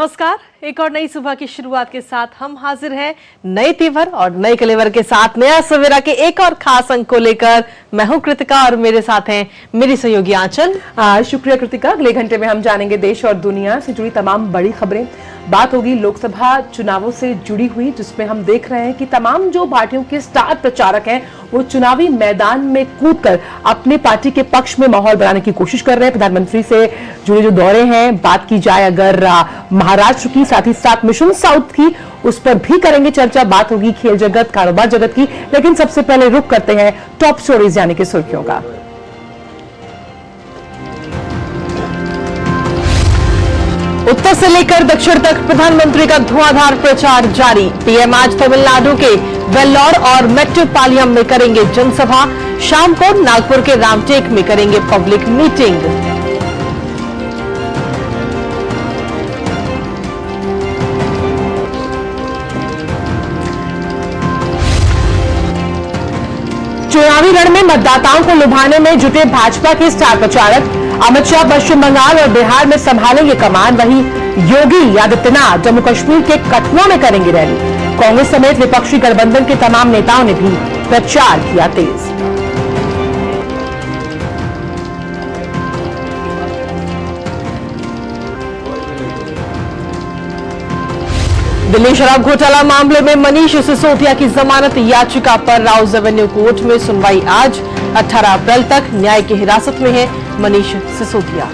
नमस्कार। एक और नई सुबह की शुरुआत के साथ हम हाजिर हैं नए तेवर और नए कलेवर के साथ नया सवेरा के एक और खास अंक को लेकर। मैं हूं कृतिका और मेरे साथ हैं मेरी सहयोगी आंचल। शुक्रिया कृतिका। अगले घंटे में हम जानेंगे देश और दुनिया से जुड़ी तमाम बड़ी खबरें। बात होगी लोकसभा चुनावों से जुड़ी हुई, जिसमें हम देख रहे हैं कि तमाम जो पार्टियों के स्टार प्रचारक हैं वो चुनावी मैदान में कूदकर अपने पार्टी के पक्ष में माहौल बनाने की कोशिश कर रहे हैं। प्रधानमंत्री से जुड़े जो दौरे हैं, बात की जाए अगर महाराष्ट्र की, साथ ही साथ मिशन साउथ की, उस पर भी करेंगे चर्चा। बात होगी खेल जगत, कारोबार जगत की, लेकिन सबसे पहले रुक करते हैं टॉप स्टोरीज यानी कि सुर्खियों का। उत्तर से लेकर दक्षिण तक प्रधानमंत्री का धुआंधार प्रचार जारी। पीएम आज तमिलनाडु के वेल्लोर और मेट्टुपालयम में करेंगे जनसभा। शाम को नागपुर के रामटेक में करेंगे पब्लिक मीटिंग। चुनावी रण में मतदाताओं को लुभाने में जुटे भाजपा के स्टार प्रचारक। अमित शाह पश्चिम बंगाल और बिहार में संभालेंगे कमान। वहीं योगी आदित्यनाथ जम्मू कश्मीर के कठुआ में करेंगे रैली। कांग्रेस समेत विपक्षी गठबंधन के तमाम नेताओं ने भी प्रचार किया तेज। दिल्ली शराब घोटाला मामले में मनीष सिसोदिया की जमानत याचिका पर राउज एवेन्यू कोर्ट में सुनवाई आज। 18 अप्रैल तक न्याय की हिरासत में है मनीष सिसोदिया।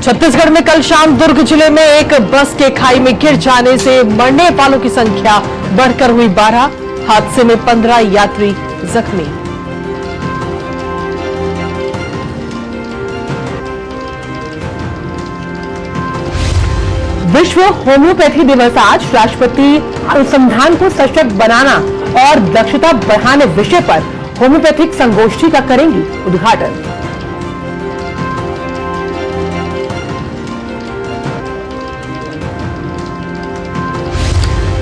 छत्तीसगढ़ में कल शाम दुर्ग जिले में एक बस के खाई में गिर जाने से मरने वालों की संख्या बढ़कर हुई 12। हादसे में 15 यात्री जख्मी। विश्व होम्योपैथी दिवस आज। राष्ट्रपति अनुसंधान को सशक्त बनाना और दक्षता बढ़ाने विषय पर होम्योपैथिक संगोष्ठी का करेंगी उद्घाटन।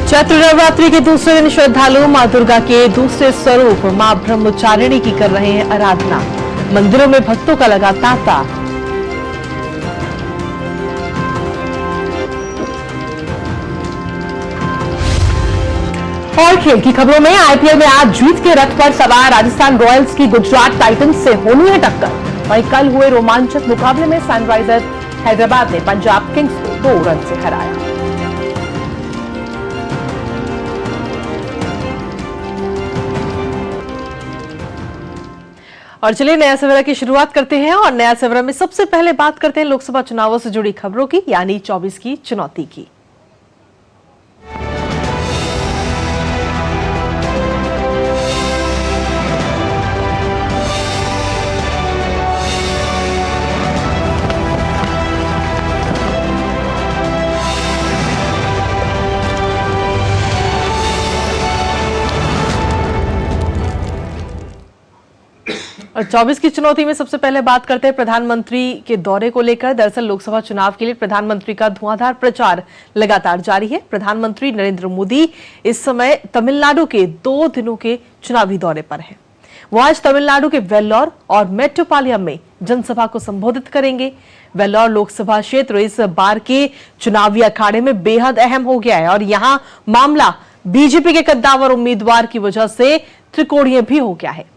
चैत्र नवरात्रि के दूसरे दिन श्रद्धालु मां दुर्गा के दूसरे स्वरूप मां ब्रह्मचारिणी की कर रहे हैं आराधना। मंदिरों में भक्तों का लगा तांता। और खेल की खबरों में आईपीएल में आज जीत के रथ पर सवार राजस्थान रॉयल्स की गुजरात टाइटंस से होनी है टक्कर। वहीं कल हुए रोमांचक मुकाबले में सनराइजर्स हैदराबाद ने पंजाब किंग्स को 2 रन से हराया। और चलिए नया सवेरा की शुरुआत करते हैं और नया सवेरा में सबसे पहले बात करते हैं लोकसभा चुनावों से जुड़ी खबरों की, यानी 24 की चुनौती की। और 24 की चुनौती में सबसे पहले बात करते हैं प्रधानमंत्री के दौरे को लेकर। दरअसल लोकसभा चुनाव के लिए प्रधानमंत्री का धुआंधार प्रचार लगातार जारी है। प्रधानमंत्री नरेंद्र मोदी इस समय तमिलनाडु के 2 दिनों के चुनावी दौरे पर हैं। वो आज तमिलनाडु के वेल्लोर और मेट्टुपालयम में जनसभा को संबोधित करेंगे। वेल्लोर लोकसभा क्षेत्र इस बार के चुनावी अखाड़े में बेहद अहम हो गया है और यहां मामला बीजेपी के कद्दावर उम्मीदवार की वजह से त्रिकोणीय भी हो गया है।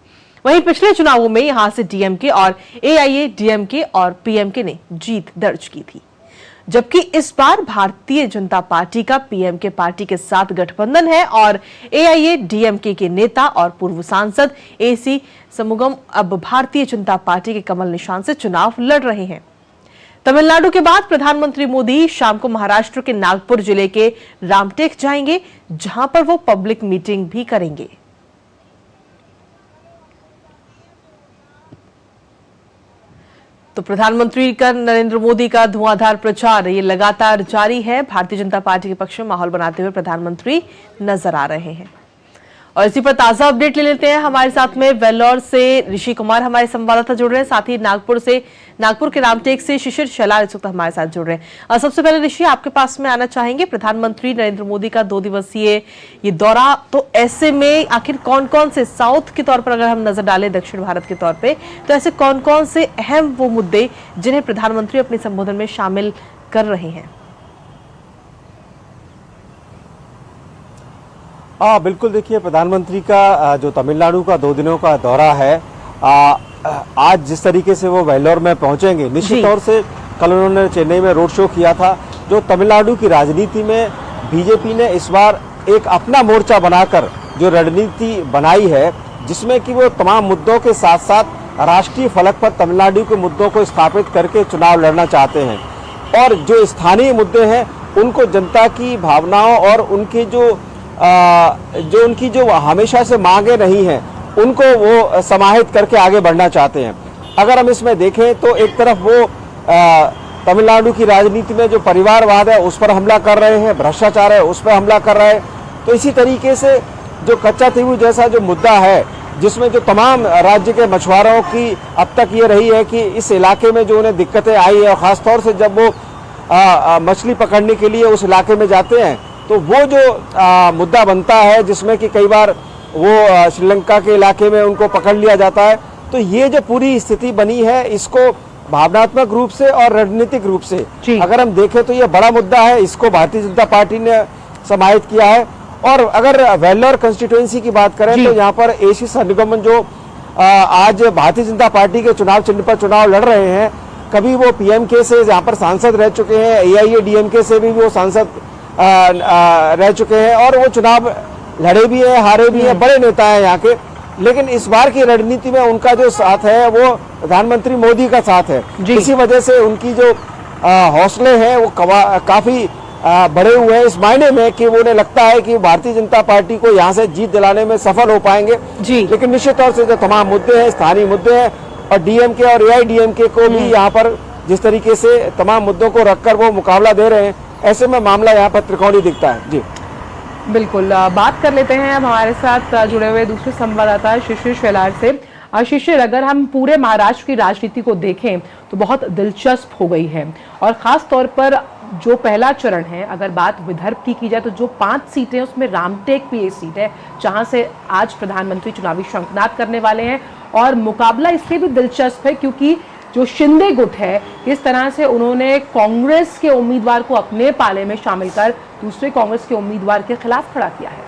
वहीं पिछले चुनावों में यहां से डीएमके और एआईएडीएमके और पीएमके ने जीत दर्ज की थी, जबकि इस बार भारतीय जनता पार्टी का पीएमके पार्टी के साथ गठबंधन है और एआईएडीएमके के नेता और पूर्व सांसद एसी समुगम अब भारतीय जनता पार्टी के कमल निशान से चुनाव लड़ रहे हैं। तमिलनाडु के बाद प्रधानमंत्री मोदी शाम को महाराष्ट्र के नागपुर जिले के रामटेक जाएंगे, जहां पर वो पब्लिक मीटिंग भी करेंगे। तो प्रधानमंत्री का नरेंद्र मोदी का धुआंधार प्रचार ये लगातार जारी है। भारतीय जनता पार्टी के पक्ष में माहौल बनाते हुए प्रधानमंत्री नजर आ रहे हैं। और इसी पर ताजा अपडेट ले लेते हैं। हमारे साथ में वेल्लोर से ऋषि कुमार हमारे संवाददाता जुड़ रहे हैं, साथ ही नागपुर के रामटेक से शिशिर शेलार इस वक्त हमारे साथ जुड़ रहे हैं। और सबसे पहले ऋषि, आपके पास में आना चाहेंगे, प्रधानमंत्री नरेंद्र मोदी का 2 दिवसीय ये दौरा, तो ऐसे में आखिर कौन कौन से, साउथ के तौर पर अगर हम नजर डालें दक्षिण भारत के तौर पर, तो ऐसे कौन कौन से अहम वो मुद्दे जिन्हें प्रधानमंत्री अपने संबोधन में शामिल कर रहे हैं? बिल्कुल, देखिए प्रधानमंत्री का जो तमिलनाडु का 2 दिनों का दौरा है, आज जिस तरीके से वो वेल्लोर में पहुंचेंगे, निश्चित तौर से कल उन्होंने चेन्नई में रोड शो किया था। जो तमिलनाडु की राजनीति में बीजेपी ने इस बार एक अपना मोर्चा बनाकर जो रणनीति बनाई है, जिसमें कि वो तमाम मुद्दों के साथ साथ राष्ट्रीय फलक पर तमिलनाडु के मुद्दों को स्थापित करके चुनाव लड़ना चाहते हैं। और जो स्थानीय मुद्दे हैं उनको जनता की भावनाओं और उनके उनकी जो हमेशा से मांगे नहीं हैं, उनको वो समाहित करके आगे बढ़ना चाहते हैं। अगर हम इसमें देखें तो एक तरफ वो तमिलनाडु की राजनीति में जो परिवारवाद है उस पर हमला कर रहे हैं, भ्रष्टाचार है उस पर हमला कर रहे हैं। तो इसी तरीके से जो कच्चा तीवू जैसा जो मुद्दा है, जिसमें जो तमाम राज्य के मछुआरों की अब तक ये रही है कि इस इलाके में जो उन्हें दिक्कतें आई है, और ख़ासतौर से जब वो मछली पकड़ने के लिए उस इलाके में जाते हैं, तो वो जो मुद्दा बनता है जिसमें कि कई बार वो श्रीलंका के इलाके में उनको पकड़ लिया जाता है। तो ये जो पूरी स्थिति बनी है, इसको भावनात्मक रूप से और रणनीतिक रूप से अगर हम देखें तो ये बड़ा मुद्दा है। इसको भारतीय जनता पार्टी ने समाहित किया है। और अगर वेल्लोर कंस्टिट्यूएंसी की बात करें तो यहाँ पर एसी सन्निगमन जो आज भारतीय जनता पार्टी के चुनाव चिन्ह पर चुनाव लड़ रहे हैं, कभी वो पीएमके से यहाँ पर सांसद रह चुके हैं, एआईएडीएमके से भी वो सांसद रह चुके हैं, और वो चुनाव लड़े भी हैं, हारे भी हैं, बड़े नेता हैं यहाँ के। लेकिन इस बार की रणनीति में उनका जो साथ है वो प्रधानमंत्री मोदी का साथ है। इसी वजह से उनकी जो हौसले हैं वो काफी बढ़े हुए हैं, इस मायने में कि वो उन्हें लगता है कि भारतीय जनता पार्टी को यहाँ से जीत दिलाने में सफल हो पाएंगे। लेकिन निश्चित तौर से जो तमाम मुद्दे हैं, स्थानीय मुद्दे हैं, और डीएमके और एआईडीएमके को भी यहाँ पर जिस तरीके से तमाम मुद्दों को रखकर वो मुकाबला दे रहे हैं, ऐसे में मामला यहाँ पर त्रिकोणीय दिखता है। जी बिल्कुल, बात कर लेते हैं अब हमारे साथ जुड़े हुए दूसरे संवाददाता शिशिर शेलार से। शिशिर, अगर हम पूरे महाराष्ट्र की राजनीति को देखें तो बहुत दिलचस्प हो गई है, और खास तौर पर जो पहला चरण है, अगर बात विदर्भ की जाए तो जो 5 सीटें उसमें रामटेक भी एक सीट है जहां से आज प्रधानमंत्री चुनावी शंखनाद करने वाले हैं। और मुकाबला इसलिए भी दिलचस्प है क्योंकि जो शिंदे गुट है, इस तरह से उन्होंने कांग्रेस के उम्मीदवार को अपने पाले में शामिल कर दूसरे कांग्रेस के उम्मीदवार के खिलाफ खड़ा किया है।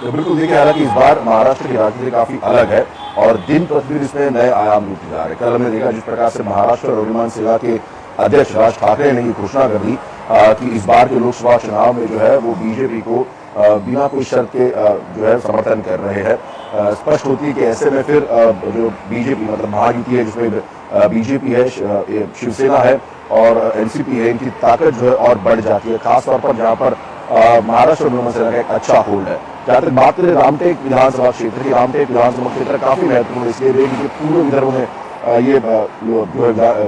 तो बिल्कुल देखिए, हालांकि इस बार महाराष्ट्र की राजनीति काफी अलग है और दिन प्रतिदिन इसमें नए आयाम जुटते जा रहे हैं। कल हमने देखा जिस प्रकार से महाराष्ट्र और विमान सेवा के अध्यक्ष राज ठाकरे ने ये घोषणा कर दी कि इस बार के लोकसभा चुनाव में जो है वो बीजेपी को बिना कोई शर्त के जो है समर्थन कर रहे हैं। स्पष्ट होती है कि ऐसे में फिर जो बीजेपी मतलब महायुति है, जिसमें बीजेपी है, शिवसेना है और एनसीपी है, इनकी ताकत जो है और बढ़ जाती है, खासतौर पर जहाँ पर महाराष्ट्र और विमान सेना का एक अच्छा होल्ड है। जहाँ तक बात करें रामटेक विधानसभा क्षेत्र की, रामटेक विधानसभा क्षेत्र काफी महत्वपूर्ण इसलिए क्योंकि पूरे विदर्भ में ये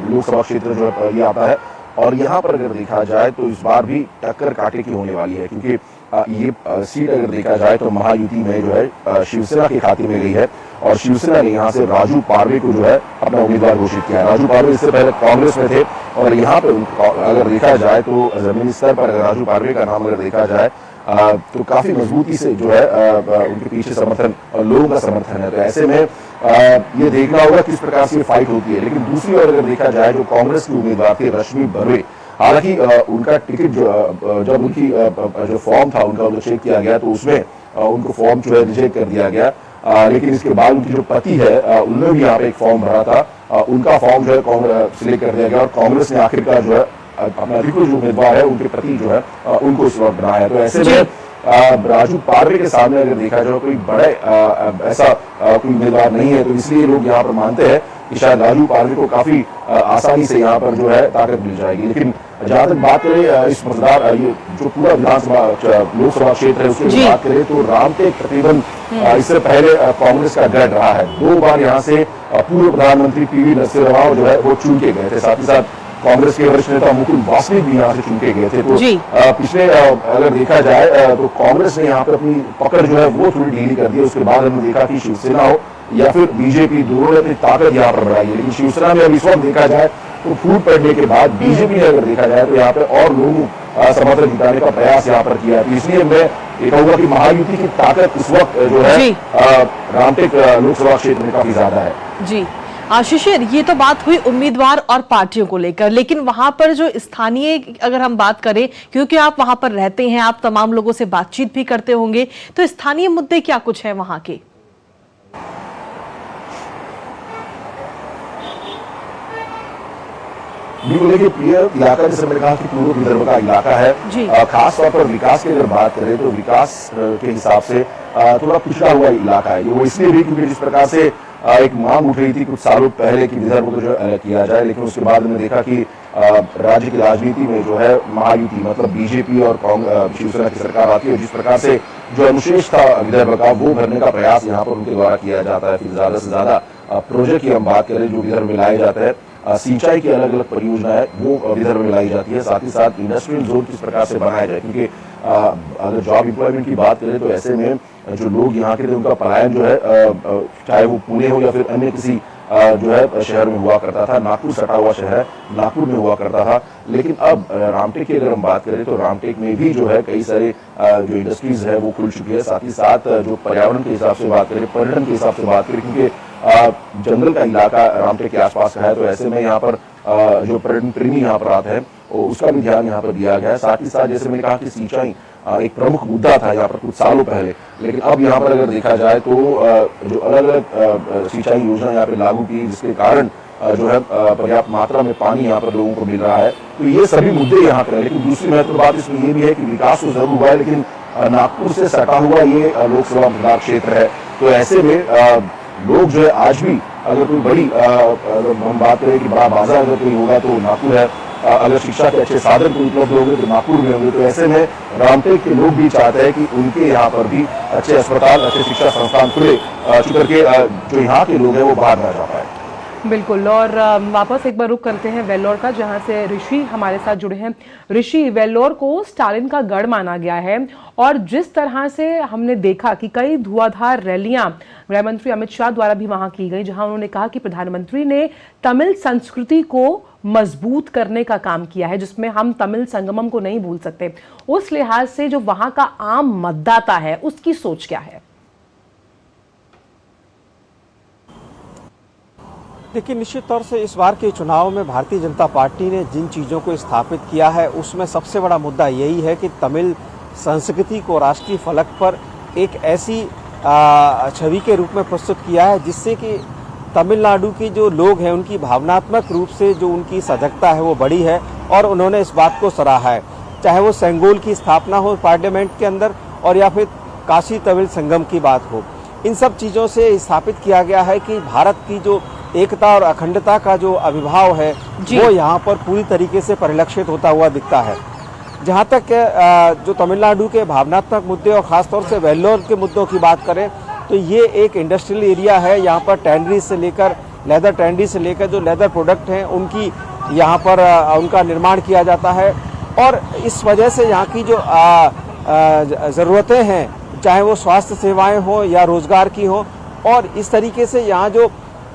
लोकसभा क्षेत्र जो है ये आता है। और यहाँ पर अगर देखा जाए तो इस बार भी टक्कर कांटे की होने वाली है, क्योंकि ये सीट अगर देखा जाए तो महायुति में जो है शिवसेना के खाते में गई है, और शिवसेना ने यहाँ से राजू पारवे को जो है अपना उम्मीदवार घोषित किया है। राजू पारवे इससे पहले कांग्रेस में थे, और यहाँ पे अगर देखा जाए तो जमीनी स्तर पर अगर राजू पारवे का नाम अगर देखा जाए तो काफी मजबूती से जो है उनके पीछे समर्थन और लोगों का समर्थन है। तो ऐसे में ये देखना होगा किस प्रकार से ये फाइट होती है। लेकिन दूसरी ओर अगर देखा जाए जो कांग्रेस के उम्मीदवार थे रश्मि बर्वे, हालांकि उनका टिकट जब उनकी जो फॉर्म था उनका चेक किया गया तो उसमें उनको फॉर्म जो है रिजेक्ट कर दिया गया। लेकिन इसके बाद उनकी जो पति है उन्होंने भी यहाँ पे एक फॉर्म भरा था, उनका फॉर्म जो है कांग्रेस सिलेक्ट कर दिया गया, और कांग्रेस ने आखिरकार जो है अपना अधिकृत जो उम्मीदवार है उनके प्रति जो है उनको इस वक्त बनाया। तो ऐसे में राजू पारवे के सामने अगर देखा जाए कोई बड़े ऐसा कोई उम्मीदवार नहीं है, तो इसलिए लोग यहाँ पर मानते हैं कि शायद राजू पारवे को काफी आसानी से यहाँ पर जो है ताकत मिल जाएगी। लेकिन जहां तक बात करें इस मतदार ये जो पूरा विधानसभा लोकसभा क्षेत्र है उसकी बात करें तो रामटेक तकरीबन इससे पहले कांग्रेस का गढ़ रहा है। 2 बार यहाँ से पूर्व प्रधानमंत्री पीवी नरसिम्हा राव जो है वो चुन के गए थे। साथ ही साथ कांग्रेस के वरिष्ठ नेता मुकुल वासनिक भी यहाँ से चुन के गए थे। तो जी। पिछले अगर देखा जाए तो कांग्रेस ने यहाँ पर अपनी पकड़ जो है वो थोड़ी ढीली कर दी। उसके बाद हमने देखा कि शिवसेना हो या फिर बीजेपी, दोनों ने अपनी ताकत यहाँ पर बढ़ाई है। लेकिन शिवसेना में अभी इस वक्त देखा जाए तो फूट पड़ने के बाद बीजेपी ने अगर देखा जाए तो यहाँ पे और लोगों समर्थन जुटाने का प्रयास यहाँ पर किया है। तो इसलिए मैं ये कहूंगा कि महायुति की ताकत इस वक्त जो है रामटेक लोकसभा क्षेत्र में काफी ज्यादा है। जी शिशिर, ये तो बात हुई उम्मीदवार और पार्टियों को लेकर, लेकिन वहां पर जो स्थानीय अगर हम बात करें, क्योंकि आप वहां पर रहते हैं, आप तमाम लोगों से बातचीत भी करते होंगे, तो स्थानीय मुद्दे क्या कुछ है वहां के? बिल्कुल, देखिए प्रिय इलाका जैसे मैंने कहा कि पूर्व विदर्भ का इलाका है। खास तौर पर विकास की अगर बात करें तो विकास के हिसाब से थोड़ा पिछड़ा हुआ इलाका है। वो इसलिए भी क्योंकि जिस प्रकार से एक मांग उठ रही थी कुछ सालों पहले कि विदर्भ को जो अलग किया जाए, लेकिन उसके बाद हमने देखा कि राज्य की राजनीति में जो है महायुति मतलब बीजेपी और शिवसेना की सरकार आती है। जिस प्रकार से जो अनुशेष था विदर्भ का वो भरने का प्रयास यहाँ पर उनके द्वारा किया जाता है। फिर ज्यादा से ज्यादा प्रोजेक्ट की हम बात करें जो विदर्भ में लाए जाते हैं, सिंचाई की अलग अलग परियोजना है वो विदर्भ में लाई जाती है। साथ ही साथ इंडस्ट्रियल जोन किस प्रकार से बनाया जाए, क्योंकि अगर जॉब एम्प्लॉयमेंट की बात करें तो ऐसे में जो लोग यहाँ के थे उनका पलायन जो है चाहे वो पुणे हो या फिर अन्य किसी जो है शहर में हुआ करता था। नागपुर सटा हुआ शहर है, नागपुर में हुआ करता था। लेकिन अब रामटेक की अगर हम बात करें तो रामटेक में भी जो है कई सारे जो इंडस्ट्रीज है वो खुल चुकी है। साथ ही साथ जो पर्यावरण के हिसाब से बात करें, पर्यटन के हिसाब से बात करें, क्योंकि जंगल का इलाका रामटेक के आसपास का है, तो ऐसे में यहाँ पर जो पर्यटन प्रेमी यहाँ पर आते हैं उसका भी ध्यान यहाँ पर दिया गया है। साथ ही साथ जैसे मैंने कहा कि सिंचाई एक प्रमुख मुद्दा था यहाँ पर कुछ सालों पहले, लेकिन अब यहाँ पर अगर देखा जाए तो जो अलग अलग सिंचाई योजना यहाँ पे लागू की जिसके कारण जो है पर्याप्त मात्रा में पानी यहाँ पर लोगों को मिल रहा है। तो ये सभी मुद्दे यहाँ पर है। लेकिन दूसरी महत्वपूर्ण बात इसमें ये भी है कि विकास तो जरूर हुआ है, लेकिन नागपुर से सटा हुआ ये लोकसभा मतदान क्षेत्र है। तो ऐसे में लोग जो है आज भी अगर कोई बड़ी हम बात करें कि बड़ा बाजार अगर कोई होगा तो नागपुर है, अगर शिक्षा के अच्छे साधन को उपलब्ध होंगे तो नागपुर में होंगे। तो ऐसे में रामटेक के लोग भी चाहते हैं कि उनके यहाँ पर भी अच्छे अस्पताल, अच्छे शिक्षा संस्थान खुले, चुकर के जो यहाँ के लोग हैं वो बाहर ना जा पाए। बिल्कुल। और वापस एक बार रुक करते हैं वेल्लोर का, जहां से ऋषि हमारे साथ जुड़े हैं। ऋषि, वेल्लोर को स्टालिन का गढ़ माना गया है और जिस तरह से हमने देखा कि कई धुआंधार रैलियां गृह मंत्री अमित शाह द्वारा भी वहां की गई, जहां उन्होंने कहा कि प्रधानमंत्री ने तमिल संस्कृति को मजबूत करने का काम किया है, जिसमें हम तमिल संगमम को नहीं भूल सकते। उस लिहाज से जो वहां का आम मतदाता है उसकी सोच क्या है? देखिए, निश्चित तौर से इस बार के चुनाव में भारतीय जनता पार्टी ने जिन चीज़ों को स्थापित किया है उसमें सबसे बड़ा मुद्दा यही है कि तमिल संस्कृति को राष्ट्रीय फलक पर एक ऐसी छवि के रूप में प्रस्तुत किया है जिससे कि तमिलनाडु के जो लोग हैं उनकी भावनात्मक रूप से जो उनकी सजगता है वो बड़ी है और उन्होंने इस बात को सराहा है। चाहे वो सेंगोल की स्थापना हो पार्लियामेंट के अंदर और या फिर काशी तमिल संगम की बात हो, इन सब चीज़ों से स्थापित किया गया है कि भारत की जो एकता और अखंडता का जो अभिभाव है वो यहाँ पर पूरी तरीके से परिलक्षित होता हुआ दिखता है। जहाँ तक जो तमिलनाडु के भावनात्मक मुद्दे और ख़ासतौर से वेल्लोर के मुद्दों की बात करें तो ये एक इंडस्ट्रियल एरिया है। यहाँ पर टैंडरी से लेकर लेदर टैंडरी से लेकर जो लेदर प्रोडक्ट हैं उनकी यहाँ पर उनका निर्माण किया जाता है और इस वजह से यहाँ की जो ज़रूरतें हैं, चाहे वो स्वास्थ्य सेवाएं हो या रोज़गार की हो, और इस तरीके से यहाँ जो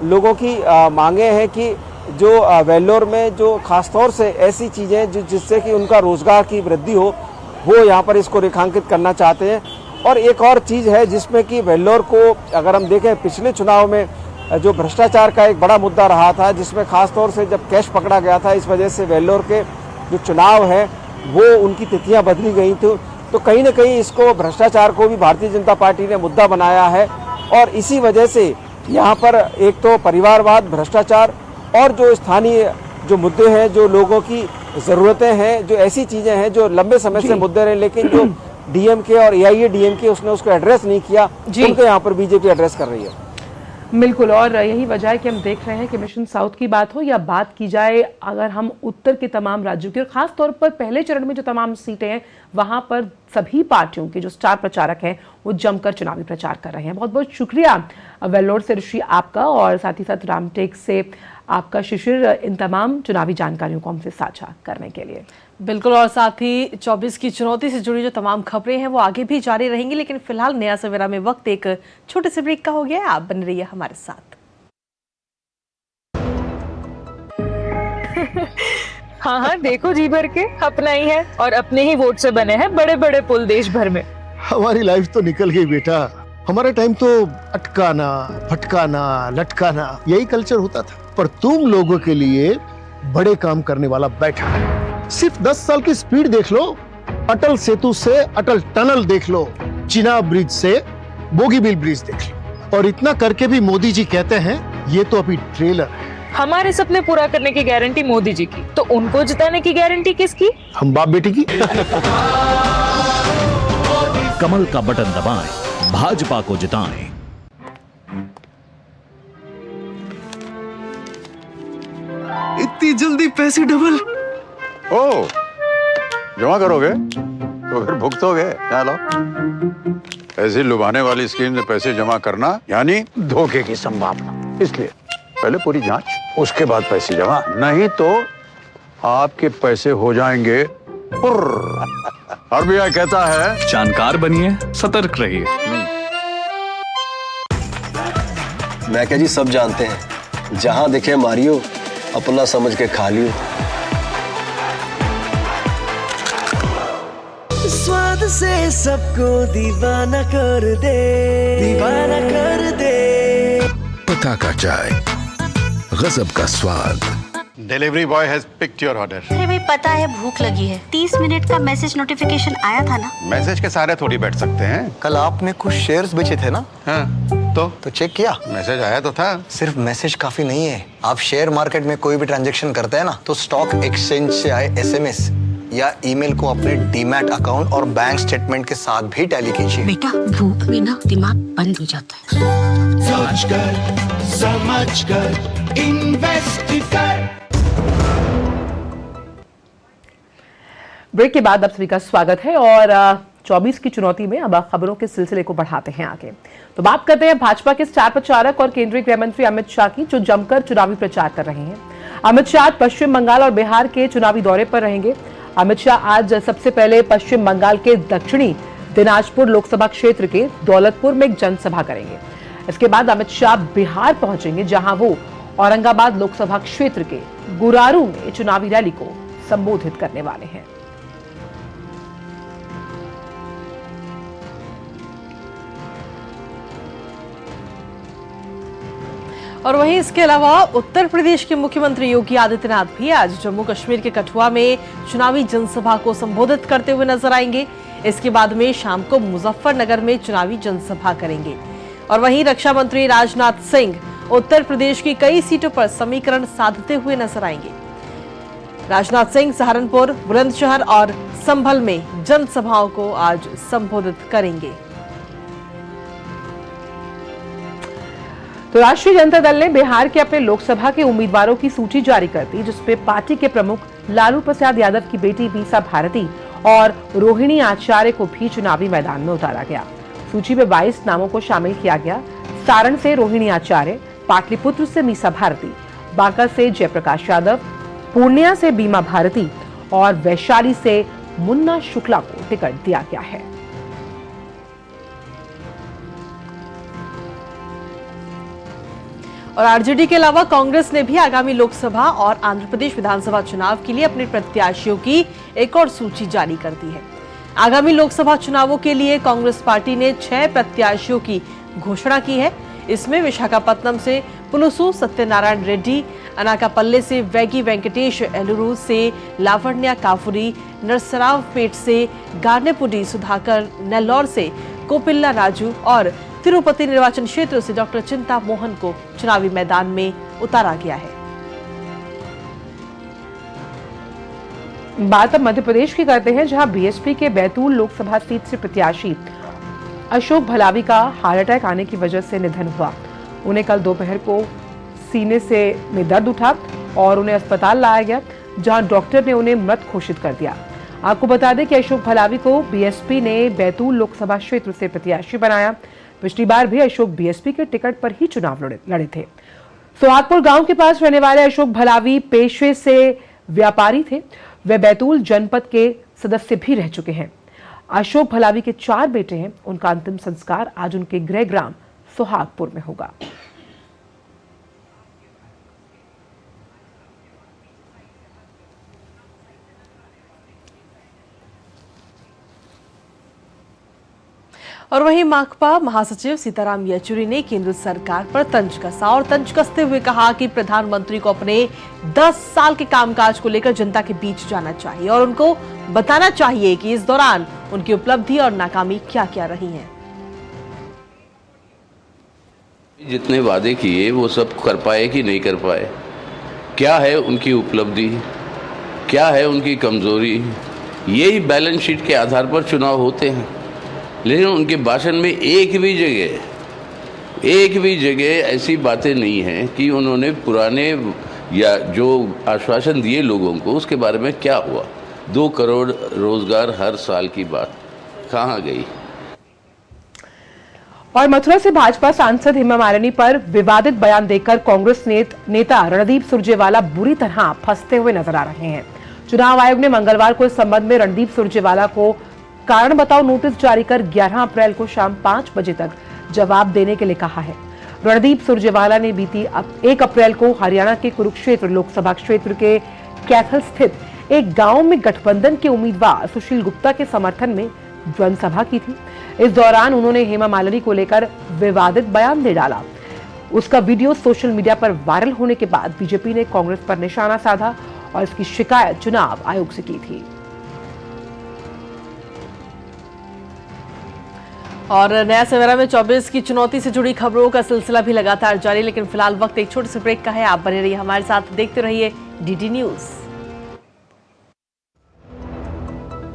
लोगों की मांगे हैं कि जो वेल्लोर में जो खासतौर से ऐसी चीज़ें जिससे कि उनका रोज़गार की वृद्धि हो, वो यहाँ पर इसको रेखांकित करना चाहते हैं। और एक और चीज़ है जिसमें कि वेल्लोर को अगर हम देखें, पिछले चुनाव में जो भ्रष्टाचार का एक बड़ा मुद्दा रहा था, जिसमें खासतौर से जब कैश पकड़ा गया था, इस वजह से वेल्लोर के जो चुनाव है वो उनकी तिथियाँ बदली गई थी। तो कहीं ना कहीं इसको भ्रष्टाचार को भी भारतीय जनता पार्टी ने मुद्दा बनाया है और इसी वजह से यहाँ पर एक तो परिवारवाद, भ्रष्टाचार और जो स्थानीय जो मुद्दे हैं, जो लोगों की ज़रूरतें हैं, जो ऐसी चीज़ें हैं जो लंबे समय से मुद्दे रहे, लेकिन जो डीएमके और एआईएडीएमके उसने उसको एड्रेस नहीं किया, उनको यहाँ पर बीजेपी एड्रेस कर रही है। बिल्कुल। और यही वजह है कि हम देख रहे हैं कि मिशन साउथ की बात हो या बात की जाए अगर हम उत्तर के तमाम राज्यों की, और खास तौर पर पहले चरण में जो तमाम सीटें हैं वहां पर सभी पार्टियों के जो स्टार प्रचारक हैं वो जमकर चुनावी प्रचार कर रहे हैं। बहुत बहुत शुक्रिया वेल्लोर से ऋषि आपका, और साथ ही साथ रामटेक से आपका शिशिर इन तमाम चुनावी जानकारियों को हमसे साझा करने के लिए। बिल्कुल, और साथ ही 24 की चुनौती से जुड़ी जो तमाम खबरें हैं वो आगे भी जारी रहेंगी, लेकिन फिलहाल नया सवेरा में वक्त एक छोटे से ब्रेक का हो गया है। आप बने रहिए हमारे साथ। हाँ हाँ, देखो जी भर के अपना ही है और अपने ही वोट से बने हैं बड़े बड़े पुल देश भर में। हमारी लाइफ तो निकल गई बेटा, हमारा टाइम तो अटकाना, फटकाना, लटकाना यही कल्चर होता था। पर तुम लोगों के लिए बड़े काम करने वाला बैठा है। सिर्फ 10 साल की स्पीड देख लो, अटल सेतु से अटल टनल देख लो, चिनाब ब्रिज से बोगीबील ब्रिज देख लो, और इतना करके भी मोदी जी कहते हैं ये तो अभी ट्रेलर है। हमारे सपने पूरा करने की गारंटी मोदी जी की, तो उनको जिताने की गारंटी किसकी? हम बाप बेटी की। कमल का बटन दबाएं, भाजपा को जिताएं। इतनी जल्दी पैसे डबल? ओ, जमा करोगे तो फिर भुगतोगे। क्या लो, ऐसी लुभाने वाली स्कीम में पैसे जमा करना यानी धोखे की संभावना, इसलिए पहले पूरी जांच, उसके बाद पैसे जमा, नहीं तो आपके पैसे हो जाएंगे आरबीआई कहता है जानकार बनिए, सतर्क रहिए। मैं क्या जी, सब जानते हैं, जहां दिखे मारियो, अपना समझ के खा लियो। स्वाद से सबको दीवाना कर दे, दीवाना कर दे। पता का चाय, गजब का स्वाद। Delivery boy has picked your order. अरे भाई, पता है भूख लगी है। 30 मिनट का मैसेज नोटिफिकेशन आया था ना। मैसेज के सारे थोड़ी बैठ सकते हैं। कल आपने कुछ शेयर्स बेचे थे ना? हाँ, तो चेक किया? मैसेज आया तो था। सिर्फ मैसेज काफी नहीं है। आप शेयर मार्केट में कोई भी ट्रांजैक्शन करते हैं ना, तो स्टॉक एक्सचेंज से आए एसएमएस या ईमेल को अपने डीमैट अकाउंट और बैंक स्टेटमेंट के साथ भी टैली कीजिए। बेटा, भूख में ना दिमाग बंद हो जाता है। समझ कर इन्वेस्ट कर। ब्रेक के बाद आप सभी का स्वागत है और 24 की चुनौती में अब खबरों के सिलसिले को बढ़ाते हैं आगे। तो बात करते हैं भाजपा के स्टार प्रचारक और केंद्रीय गृह मंत्री अमित शाह की, जो जमकर चुनावी प्रचार कर रहे हैं। अमित शाह पश्चिम बंगाल और बिहार के चुनावी दौरे पर रहेंगे। अमित शाह आज सबसे पहले पश्चिम बंगाल के दक्षिणी दिनाजपुर लोकसभा क्षेत्र के दौलतपुर में एक जनसभा करेंगे। इसके बाद अमित शाह बिहार पहुंचेंगे, जहां वो औरंगाबाद लोकसभा क्षेत्र के गुरारू में चुनावी रैली को संबोधित करने वाले हैं। और वहीं इसके अलावा उत्तर प्रदेश के मुख्यमंत्री योगी आदित्यनाथ भी आज जम्मू कश्मीर के कठुआ में चुनावी जनसभा को संबोधित करते हुए नजर आएंगे। इसके बाद में शाम को मुजफ्फरनगर में चुनावी जनसभा करेंगे। और वहीं रक्षा मंत्री राजनाथ सिंह उत्तर प्रदेश की कई सीटों पर समीकरण साधते हुए नजर आएंगे। राजनाथ सिंह सहारनपुर, बुलंदशहर और संभल में जनसभाओं को आज संबोधित करेंगे। तो राष्ट्रीय जनता दल ने बिहार के अपने लोकसभा के उम्मीदवारों की सूची जारी कर दी, जिसमें पार्टी के प्रमुख लालू प्रसाद यादव की बेटी मीसा भारती और रोहिणी आचार्य को भी चुनावी मैदान में उतारा गया। सूची में 22 नामों को शामिल किया गया। सारण से रोहिणी आचार्य, पाटलिपुत्र से मीसा भारती, बांका से जयप्रकाश यादव, पूर्णिया से बीमा भारती और वैशाली से मुन्ना शुक्ला को टिकट दिया गया है। और आरजेडी के अलावा कांग्रेस ने भी आगामी लोकसभा और आंध्र प्रदेश विधानसभा चुनाव के लिए अपने प्रत्याशियों की एक और सूची जारी कर दी है। आगामी लोकसभा चुनावों के लिए कांग्रेस पार्टी ने 6 प्रत्याशियों की घोषणा की है। इसमें विशाखापत्तनम से पुलुसु सत्यनारायण रेड्डी, अनाकापल्ले से वैगी वेंकटेश एलुरू से लावण्या काफुरी, नरसरावपेट से गार्नेपुडी सुधाकर, नेल्लौर से कोपिल्ला राजू और तिरुपति निर्वाचन क्षेत्र से डॉक्टर चिंता मोहन को चुनावी मैदान में उतारा गया है। बात अब मध्य प्रदेश की करते हैं, जहां बीएसपी के बैतूल लोकसभा सीट से प्रत्याशी अशोक भलावी का हार्ट अटैक आने की वजह से निधन हुआ। उन्हें कल दोपहर को सीने में दर्द उठा और उन्हें अस्पताल लाया गया, जहां डॉक्टर ने उन्हें मृत घोषित कर दिया। आपको बता दें कि अशोक भलावी को बीएसपी ने बैतूल लोकसभा क्षेत्र से प्रत्याशी बनाया। पिछली बार भी अशोक बीएसपी के टिकट पर ही चुनाव लड़े थे। सोहागपुर गांव के पास रहने वाले अशोक भलावी पेशे से व्यापारी थे। वे बैतूल जनपद के सदस्य भी रह चुके हैं। अशोक भलावी के 4 बेटे हैं। उनका अंतिम संस्कार आज उनके गृह ग्राम सोहागपुर में होगा। और वहीं माकपा महासचिव सीताराम येचुरी ने केंद्र सरकार पर तंज कसा और तंज कसते हुए कहा कि प्रधानमंत्री को अपने 10 साल के कामकाज को लेकर जनता के बीच जाना चाहिए और उनको बताना चाहिए कि इस दौरान उनकी उपलब्धि और नाकामी क्या-क्या रही है। जितने वादे किए वो सब कर पाए कि नहीं कर पाए, क्या है उनकी उपलब्धि, क्या है उनकी कमजोरी, यही बैलेंस शीट के आधार पर चुनाव होते हैं। लेकिन उनके भाषण में एक भी जगह ऐसी बातें नहीं हैं कि उन्होंने पुराने या जो आश्वासन दिए लोगों को उसके बारे में क्या हुआ। 2 करोड़ रोजगार हर साल की बात कहाँ गई। और मथुरा से भाजपा सांसद हेमा मालिनी पर विवादित बयान देकर कांग्रेस नेता रणदीप सुरजेवाला बुरी तरह फंसते हुए नजर आ रहे हैं। चुनाव आयोग ने मंगलवार को इस संबंध में रणदीप सुरजेवाला को कारण बताओ नोटिस जारी कर 11 अप्रैल को शाम 5 बजे तक जवाब देने के लिए कहा है। रणदीप सुरजेवाला ने बीती 1 अप्रैल को हरियाणा के कुरुक्षेत्र लोकसभा क्षेत्र के कैथल स्थित एक गांव में गठबंधन के उम्मीदवार सुशील गुप्ता के समर्थन में जनसभा की थी। इस दौरान उन्होंने हेमा मालिनी को लेकर विवादित बयान दे डाला। उसका वीडियो सोशल मीडिया पर वायरल होने के बाद बीजेपी ने कांग्रेस पर निशाना साधा और इसकी शिकायत चुनाव आयोग से की थी। और नया सवेरा में 24 की चुनौती से जुड़ी खबरों का सिलसिला भी लगातार जारी, लेकिन फिलहाल वक्त एक छोटे से ब्रेक का है। आप बने रहिए हमारे साथ, देखते रहिए डीडी न्यूज।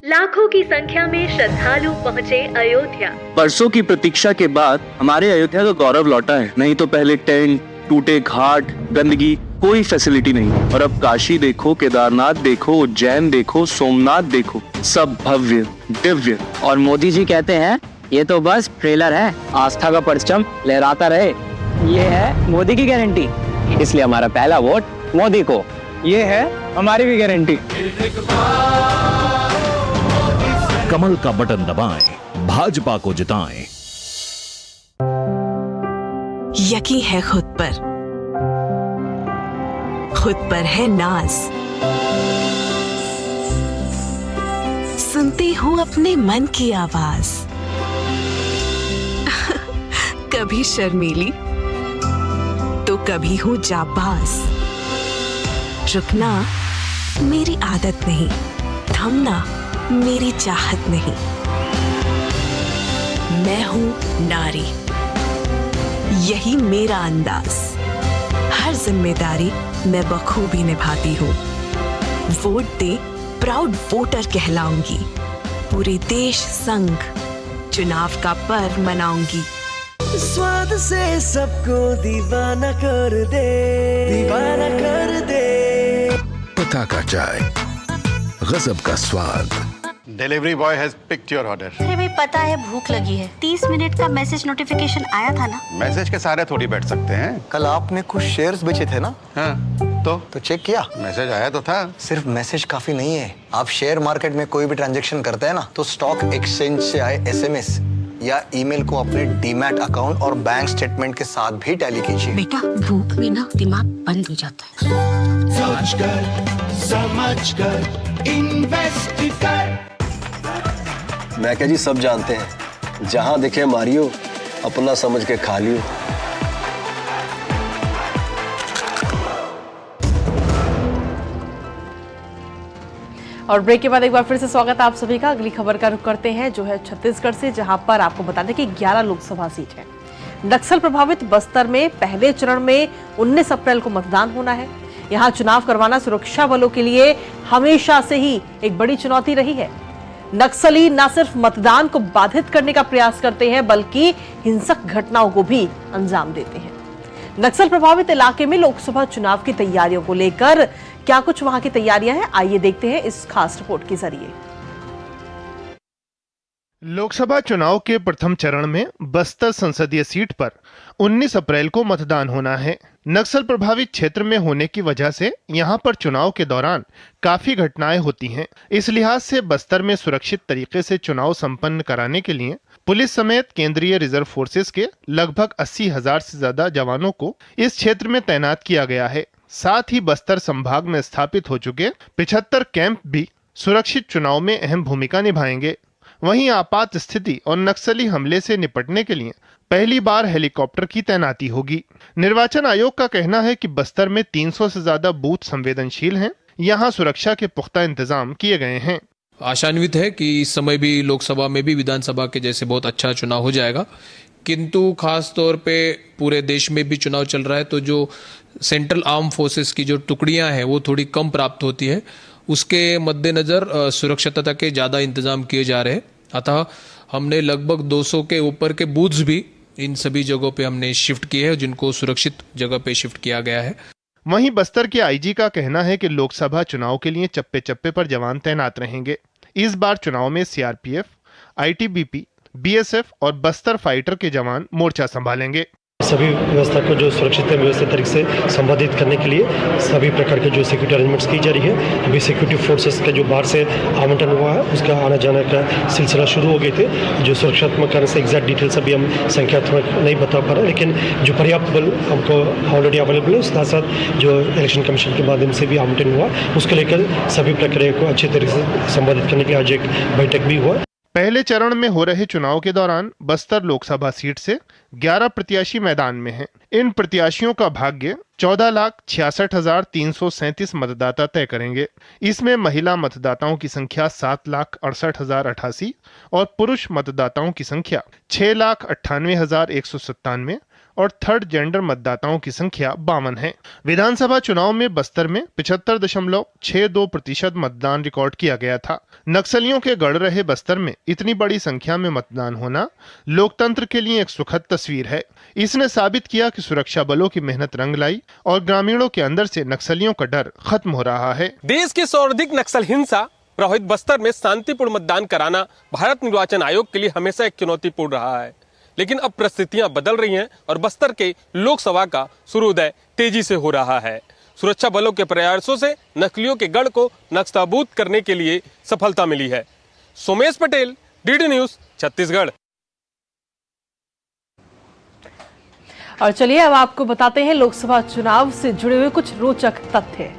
लाखों की संख्या में श्रद्धालु पहुंचे अयोध्या। बरसों की प्रतीक्षा के बाद हमारे अयोध्या का गौरव लौटा है। नहीं तो पहले टेंट, टूटे घाट, गंदगी, कोई फैसिलिटी नहीं। और अब काशी देखो, केदारनाथ देखो, उज्जैन देखो, सोमनाथ देखो, सब भव्य दिव्य। और मोदी जी कहते हैं ये तो बस ट्रेलर है, आस्था का परचम लहराता रहे। ये है मोदी की गारंटी, इसलिए हमारा पहला वोट मोदी को। ये है हमारी भी गारंटी। कमल का बटन दबाएं, भाजपा को जिताएं। यकीन है खुद पर है नाज। सुनती हूँ अपने मन की आवाज। कभी शर्मीली तो कभी हूँ जाबाज। रुकना मेरी आदत नहीं, थमना मेरी चाहत नहीं। मैं हूँ नारी, यही मेरा अंदाज। हर जिम्मेदारी मैं बखूबी निभाती हूँ। वोट दे, प्राउड वोटर कहलाऊंगी। पूरे देश संग चुनाव का पर्व मनाऊंगी। स्वाद से सबको दीवाना कर दे, दीवाना कर दे। पता का चाय, गजब का स्वाद। Delivery boy has picked your order. अरे भाई पता है भूख लगी है। 30 मिनट का मैसेज नोटिफिकेशन आया था ना। मैसेज के सारे थोड़ी बैठ सकते हैं। कल आपने कुछ शेयर्स बेचे थे ना? हाँ, तो चेक किया? मैसेज आया तो था। सिर्फ मैसेज काफी नहीं है। आप शेयर मार्केट में कोई भी ट्रांजैक्शन करते हैं ना, तो स्टॉक एक्सचेंज से आए SMS या ईमेल को अपने डीमैट अकाउंट और बैंक स्टेटमेंट के साथ भी टैली कीजिए। बेटा भूख में ना दिमाग बंद हो जाता है। समझ कर इन्वेस्ट कर। मैं क्या जी, सब जानते हैं, जहां दिखे मारियो, अपना समझ के खा लियो। और ब्रेक के बाद एक बार फिर से स्वागत आप सभी का। अगली खबर का रुख करते हैं जो है छत्तीसगढ़ से, जहां पर आपको बता दें कि 11 लोकसभा सीट है। नक्सल प्रभावित बस्तर में पहले चरण में 19 अप्रैल को मतदान होना है। यहां चुनाव करवाना सुरक्षा बलों के लिए हमेशा से ही एक बड़ी चुनौती रही है। नक्सली न सिर्फ मतदान को बाधित करने का प्रयास करते हैं, बल्कि हिंसक घटनाओं को भी अंजाम देते हैं। नक्सल प्रभावित इलाके में लोकसभा चुनाव की तैयारियों को लेकर क्या कुछ वहां की तैयारियां हैं, आइए देखते हैं इस खास रिपोर्ट के जरिए। लोकसभा चुनाव के प्रथम चरण में बस्तर संसदीय सीट पर 19 अप्रैल को मतदान होना है। नक्सल प्रभावित क्षेत्र में होने की वजह से यहां पर चुनाव के दौरान काफी घटनाएं होती हैं। इस लिहाज से बस्तर में सुरक्षित तरीके से चुनाव संपन्न कराने के लिए पुलिस समेत केंद्रीय रिजर्व फोर्सेस के लगभग 80,000 से ज्यादा जवानों को इस क्षेत्र में तैनात किया गया है। साथ ही बस्तर संभाग में स्थापित हो चुके 75 कैंप भी सुरक्षित चुनाव में अहम भूमिका निभाएंगे। वहीं आपात स्थिति और नक्सली हमले से निपटने के लिए पहली बार हेलीकॉप्टर की तैनाती होगी। निर्वाचन आयोग का कहना है कि बस्तर में 300 से ज्यादा बूथ संवेदनशील हैं। यहां सुरक्षा के पुख्ता इंतजाम किए गए हैं। आशान्वित है कि इस समय भी लोकसभा में भी विधानसभा के जैसे बहुत अच्छा चुनाव हो जाएगा, किंतु खास तौर पे पूरे देश में भी चुनाव चल रहा है तो जो सेंट्रल आर्म फोर्सेस की जो टुकड़ियां हैं वो थोड़ी कम प्राप्त होती है। उसके मद्देनजर सुरक्षितता के ज़्यादा इंतजाम किए जा रहे हैं। अतः हमने लगभग 200 के ऊपर के बूथ्स भी इन सभी जगहों पे हमने शिफ्ट किए हैं, जिनको सुरक्षित जगह पे शिफ्ट किया गया है। वहीं बस्तर के आईजी का कहना है कि लोकसभा चुनाव के लिए चप्पे चप्पे पर जवान तैनात रहेंगे। इस बार चुनाव में सीआरपीएफ, आईटीबीपी, बीएसएफ और बस्तर फाइटर के जवान मोर्चा संभालेंगे। सभी व्यवस्था को जो सुरक्षित व्यवस्थित तरीके से संपादित करने के लिए सभी प्रकार के जो सिक्योरिटी अरेंजमेंट्स की जा रही है। अभी सिक्योरिटी फोर्सेस का जो बाहर से आवंटन हुआ है उसका आना जाने का सिलसिला शुरू हो गए थे। जो सुरक्षात्मक कारण से एग्जैक्ट डिटेल्स अभी हम संख्यात्मक नहीं बता पा रहे, लेकिन जो पर्याप्त बल हमको ऑलरेडी अवेलेबल है, उसके साथ साथ जो इलेक्शन कमीशन के माध्यम से भी आवंटन हुआ, उसको लेकर सभी प्रक्रिया को अच्छे तरीके से संपादित करने के लिए आज एक बैठक भी हुआ। पहले चरण में हो रहे चुनाव के दौरान बस्तर लोकसभा सीट से 11 प्रत्याशी मैदान में हैं। इन प्रत्याशियों का भाग्य 14,66,337 मतदाता तय करेंगे। इसमें महिला मतदाताओं की संख्या 7,68,088 और पुरुष मतदाताओं की संख्या 6,98,197 और थर्ड जेंडर मतदाताओं की संख्या 52 है। विधानसभा चुनाव में बस्तर में 75.62% मतदान रिकॉर्ड किया गया था। नक्सलियों के गढ़ रहे बस्तर में इतनी बड़ी संख्या में मतदान होना लोकतंत्र के लिए एक सुखद तस्वीर है। इसने साबित किया कि सुरक्षा बलों की मेहनत रंग लाई और ग्रामीणों के अंदर से नक्सलियों का डर खत्म हो रहा है। देश की सर्वाधिक नक्सल हिंसा प्रभावित बस्तर में शांतिपूर्ण मतदान कराना भारत निर्वाचन आयोग के लिए हमेशा एक चुनौतीपूर्ण रहा है, लेकिन अब परिस्थितियां बदल रही हैं और बस्तर के लोकसभा का सूर्योदय तेजी से हो रहा है। सुरक्षा बलों के प्रयासों से नक्सलियों के गढ़ को नक्शबंद करने के लिए सफलता मिली है। Somesh Patel, DD news, Chhattisgarh. और चलिए अब आपको बताते हैं लोकसभा चुनाव से जुड़े हुए कुछ रोचक तथ्य।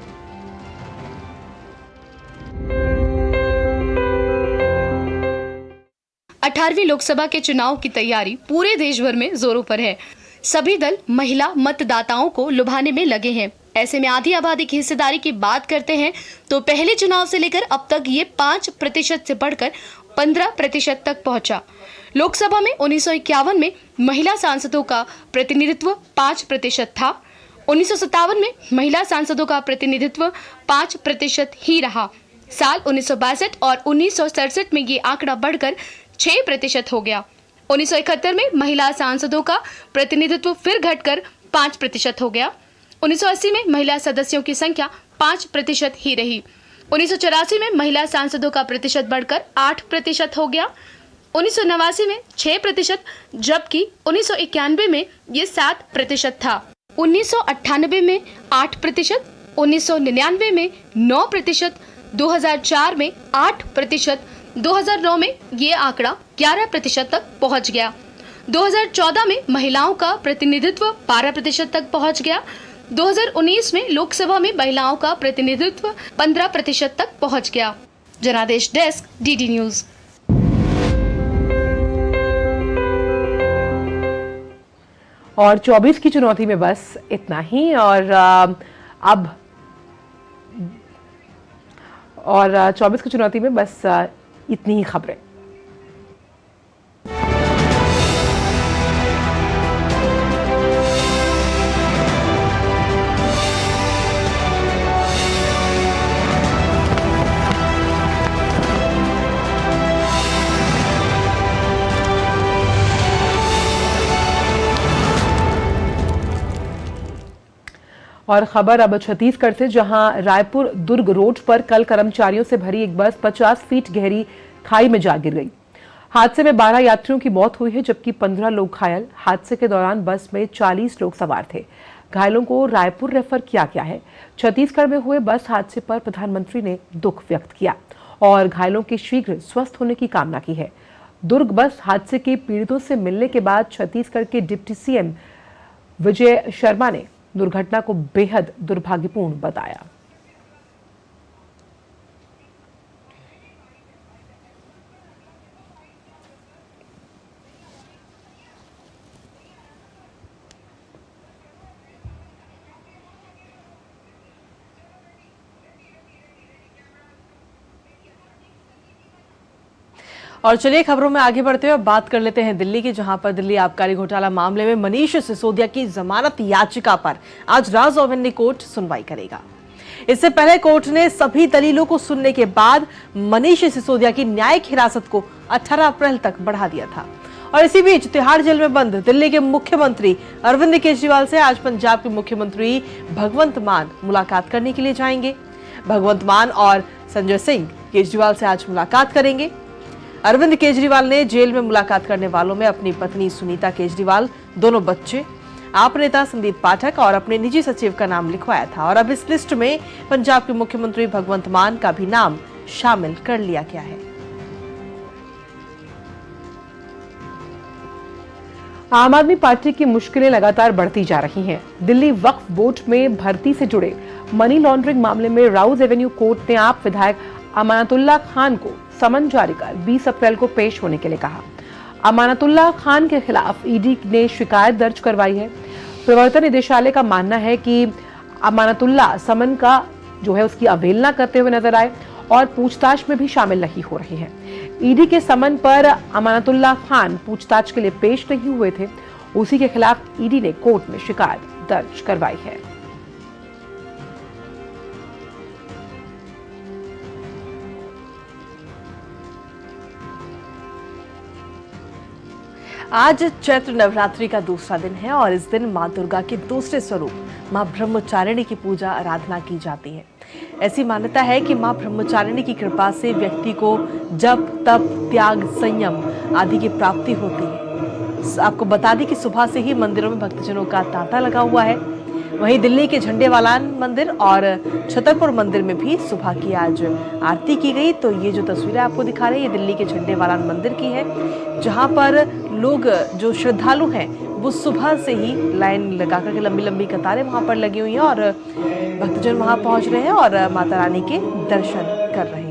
अठारहवीं लोकसभा के चुनाव की तैयारी पूरे देश भर में जोरों पर है। सभी दल महिला मतदाताओं को लुभाने में लगे हैं। ऐसे में आधी आबादी की हिस्सेदारी की बात करते हैं तो पहले चुनाव से लेकर अब तक ये 5% से बढ़कर 15% तक पहुंचा। लोकसभा में 1951 में महिला सांसदों का प्रतिनिधित्व 5% था। 1957 में महिला सांसदों का प्रतिनिधित्व 5% ही रहा। साल 1962 और 1967 में ये आंकड़ा बढ़कर 6% हो गया। 1971 में महिला सांसदों का प्रतिनिधित्व फिर घटकर 5% हो गया। 1980 में महिला सदस्यों की संख्या 5% ही रही। 1984 में महिला सांसदों का प्रतिशत बढ़कर 8% हो गया। 1989 में 6%, जबकि 1991 में ये 7% था। 1998 में 8%, 1999 में 9%, 2004 में 8%, 2009 में ये आंकड़ा 11% तक पहुंच गया। 2014 में महिलाओं का प्रतिनिधित्व 12% तक पहुंच गया। 2019 में लोकसभा में महिलाओं का प्रतिनिधित्व 15% तक पहुंच गया। जनादेश डेस्क, डीडी न्यूज। और 24 की चुनौती में बस इतना ही। और 24 की चुनौती में बस इतनी ही खबरें। और खबर अब छत्तीसगढ़ से, जहां रायपुर दुर्ग रोड पर कल कर्मचारियों से भरी एक बस 50 फीट गहरी खाई में जा गिर गई। हादसे में 12 यात्रियों की मौत हुई है जबकि 15 लोग घायल। हादसे के दौरान बस में 40 लोग सवार थे। घायलों को रायपुर रेफर किया गया है। छत्तीसगढ़ में हुए बस हादसे पर प्रधानमंत्री ने दुख व्यक्त किया और घायलों के शीघ्र स्वस्थ होने की कामना की है। दुर्ग बस हादसे के पीड़ितों से मिलने के बाद छत्तीसगढ़ के डिप्टी सीएम विजय शर्मा ने दुर्घटना को बेहद दुर्भाग्यपूर्ण बताया। और चलिए खबरों में आगे बढ़ते हुए बात कर लेते हैं दिल्ली की, जहां पर दिल्ली आबकारी घोटाला मामले में मनीष सिसोदिया की जमानत याचिका पर आज राज अवेन्यू कोर्ट सुनवाई करेगा। इससे पहले कोर्ट ने सभी दलीलों को सुनने के बाद मनीष सिसोदिया की न्यायिक हिरासत को 18 अप्रैल तक बढ़ा दिया था। और इसी बीच तिहाड़ जेल में बंद दिल्ली के मुख्यमंत्री अरविंद केजरीवाल से आज पंजाब के मुख्यमंत्री भगवंत मान मुलाकात करने के लिए जाएंगे। भगवंत मान और संजय सिंह केजरीवाल से आज मुलाकात करेंगे। अरविंद केजरीवाल ने जेल में मुलाकात करने वालों में अपनी पत्नी सुनीता केजरीवाल, दोनों बच्चे, आप नेता संदीप पाठक और अपने निजी सचिव का नाम लिखवाया था। और अब इस लिस्ट में पंजाब के मुख्यमंत्री भगवंत मान का भी नाम शामिल कर लिया गया है। आम आदमी पार्टी की मुश्किलें लगातार बढ़ती जा रही हैं। दिल्ली वक्फ बोर्ड में भर्ती से जुड़े मनी लॉन्ड्रिंग मामले में राउज एवेन्यू कोर्ट ने आप विधायक अमानतुल्लाह खान को समन जारी कर 20 अप्रैल को पेश होने के लिए कहा। अमानतुल्लाह खान के खिलाफ ईडी ने शिकायत दर्ज करवाई है। प्रवर्तन निदेशालय का मानना है कि अमानतुल्लाह समन का उसकी अवहेलना करते हुए नजर आए और पूछताछ में भी शामिल नहीं हो रहे हैं। ईडी के समन पर अमानतुल्लाह खान पूछताछ के लिए पेश नहीं हुए थे। उसी के खिलाफ ईडी ने कोर्ट में शिकायत दर्ज करवाई है। आज चैत्र नवरात्रि का दूसरा दिन है और इस दिन मां दुर्गा के दूसरे स्वरूप मां ब्रह्मचारिणी की पूजा आराधना की जाती है। ऐसी मान्यता है कि मां ब्रह्मचारिणी की कृपा से व्यक्ति को जप, तप, त्याग, संयम आदि की प्राप्ति होती है। आपको बता दें कि सुबह से ही मंदिरों में भक्तजनों का तांता लगा हुआ है। वहीं दिल्ली के झंडेवालान मंदिर और छतरपुर मंदिर में भी सुबह की आज आरती की गई। तो ये जो तस्वीरें आपको दिखा रहे हैं ये दिल्ली के झंडेवालान मंदिर की है, जहां पर लोग जो श्रद्धालु हैं वो सुबह से ही लाइन लगा करके लंबी लंबी कतारें वहां पर लगी हुई हैं और भक्तजन वहां पहुंच रहे हैं और माता रानी के दर्शन कर रहे हैं।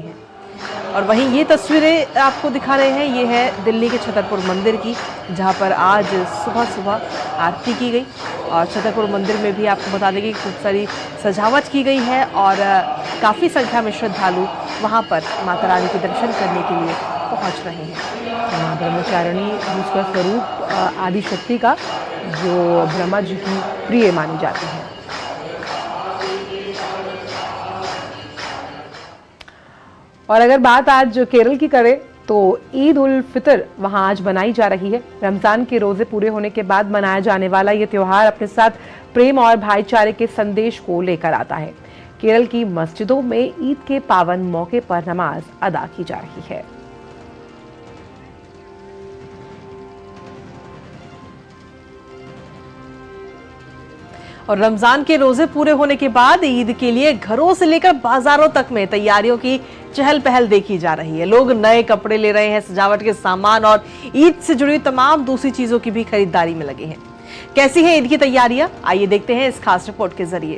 और वहीं ये तस्वीरें आपको दिखा रहे हैं, ये है दिल्ली के छतरपुर मंदिर की, जहां पर आज सुबह सुबह आरती की गई। और छतरपुर मंदिर में भी आपको बता दें कि खूब सारी सजावट की गई है और काफ़ी संख्या में श्रद्धालु वहां पर माता रानी के दर्शन करने के लिए पहुंच रहे हैं। मां ब्रह्मचारिणी दूसरा स्वरूप आदि शक्ति का, जो ब्रह्मा जी की प्रिय मानी जाती है। और अगर बात आज केरल की करें तो ईद उल फितर वहां आज मनाई जा रही है। रमजान के रोजे पूरे होने के बाद मनाया जाने वाला ये त्योहार अपने साथ प्रेम और भाईचारे के संदेश को लेकर आता है। केरल की मस्जिदों में ईद के पावन मौके पर नमाज अदा की जा रही है। और रमजान के रोजे पूरे होने के बाद ईद के लिए घरों से लेकर बाजारों तक में तैयारियों की चहल पहल देखी जा रही है। लोग नए कपड़े ले रहे हैं, सजावट के सामान और ईद से जुड़ी तमाम दूसरी चीजों की भी खरीदारी में लगे हैं। कैसी है ईद की तैयारियां, आइए देखते हैं इस खास रिपोर्ट के जरिए।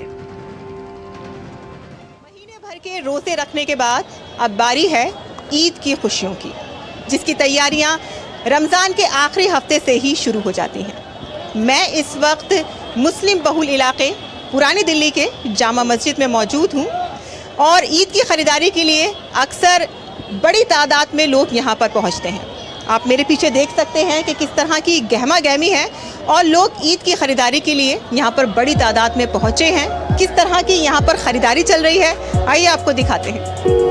महीने भर के रोजे रखने के बाद अब बारी है ईद की खुशियों की, जिसकी तैयारियां रमजान के आखिरी हफ्ते से ही शुरू हो जाती हैं। मैं इस वक्त मुस्लिम बहुल इलाके पुरानी दिल्ली के जामा मस्जिद में मौजूद हूँ और ईद की ख़रीदारी के लिए अक्सर बड़ी तादाद में लोग यहाँ पर पहुँचते हैं। आप मेरे पीछे देख सकते हैं कि किस तरह की गहमा गहमी है और लोग ईद की ख़रीदारी के लिए यहाँ पर बड़ी तादाद में पहुँचे हैं। किस तरह की यहाँ पर ख़रीदारी चल रही है, आइए आपको दिखाते हैं।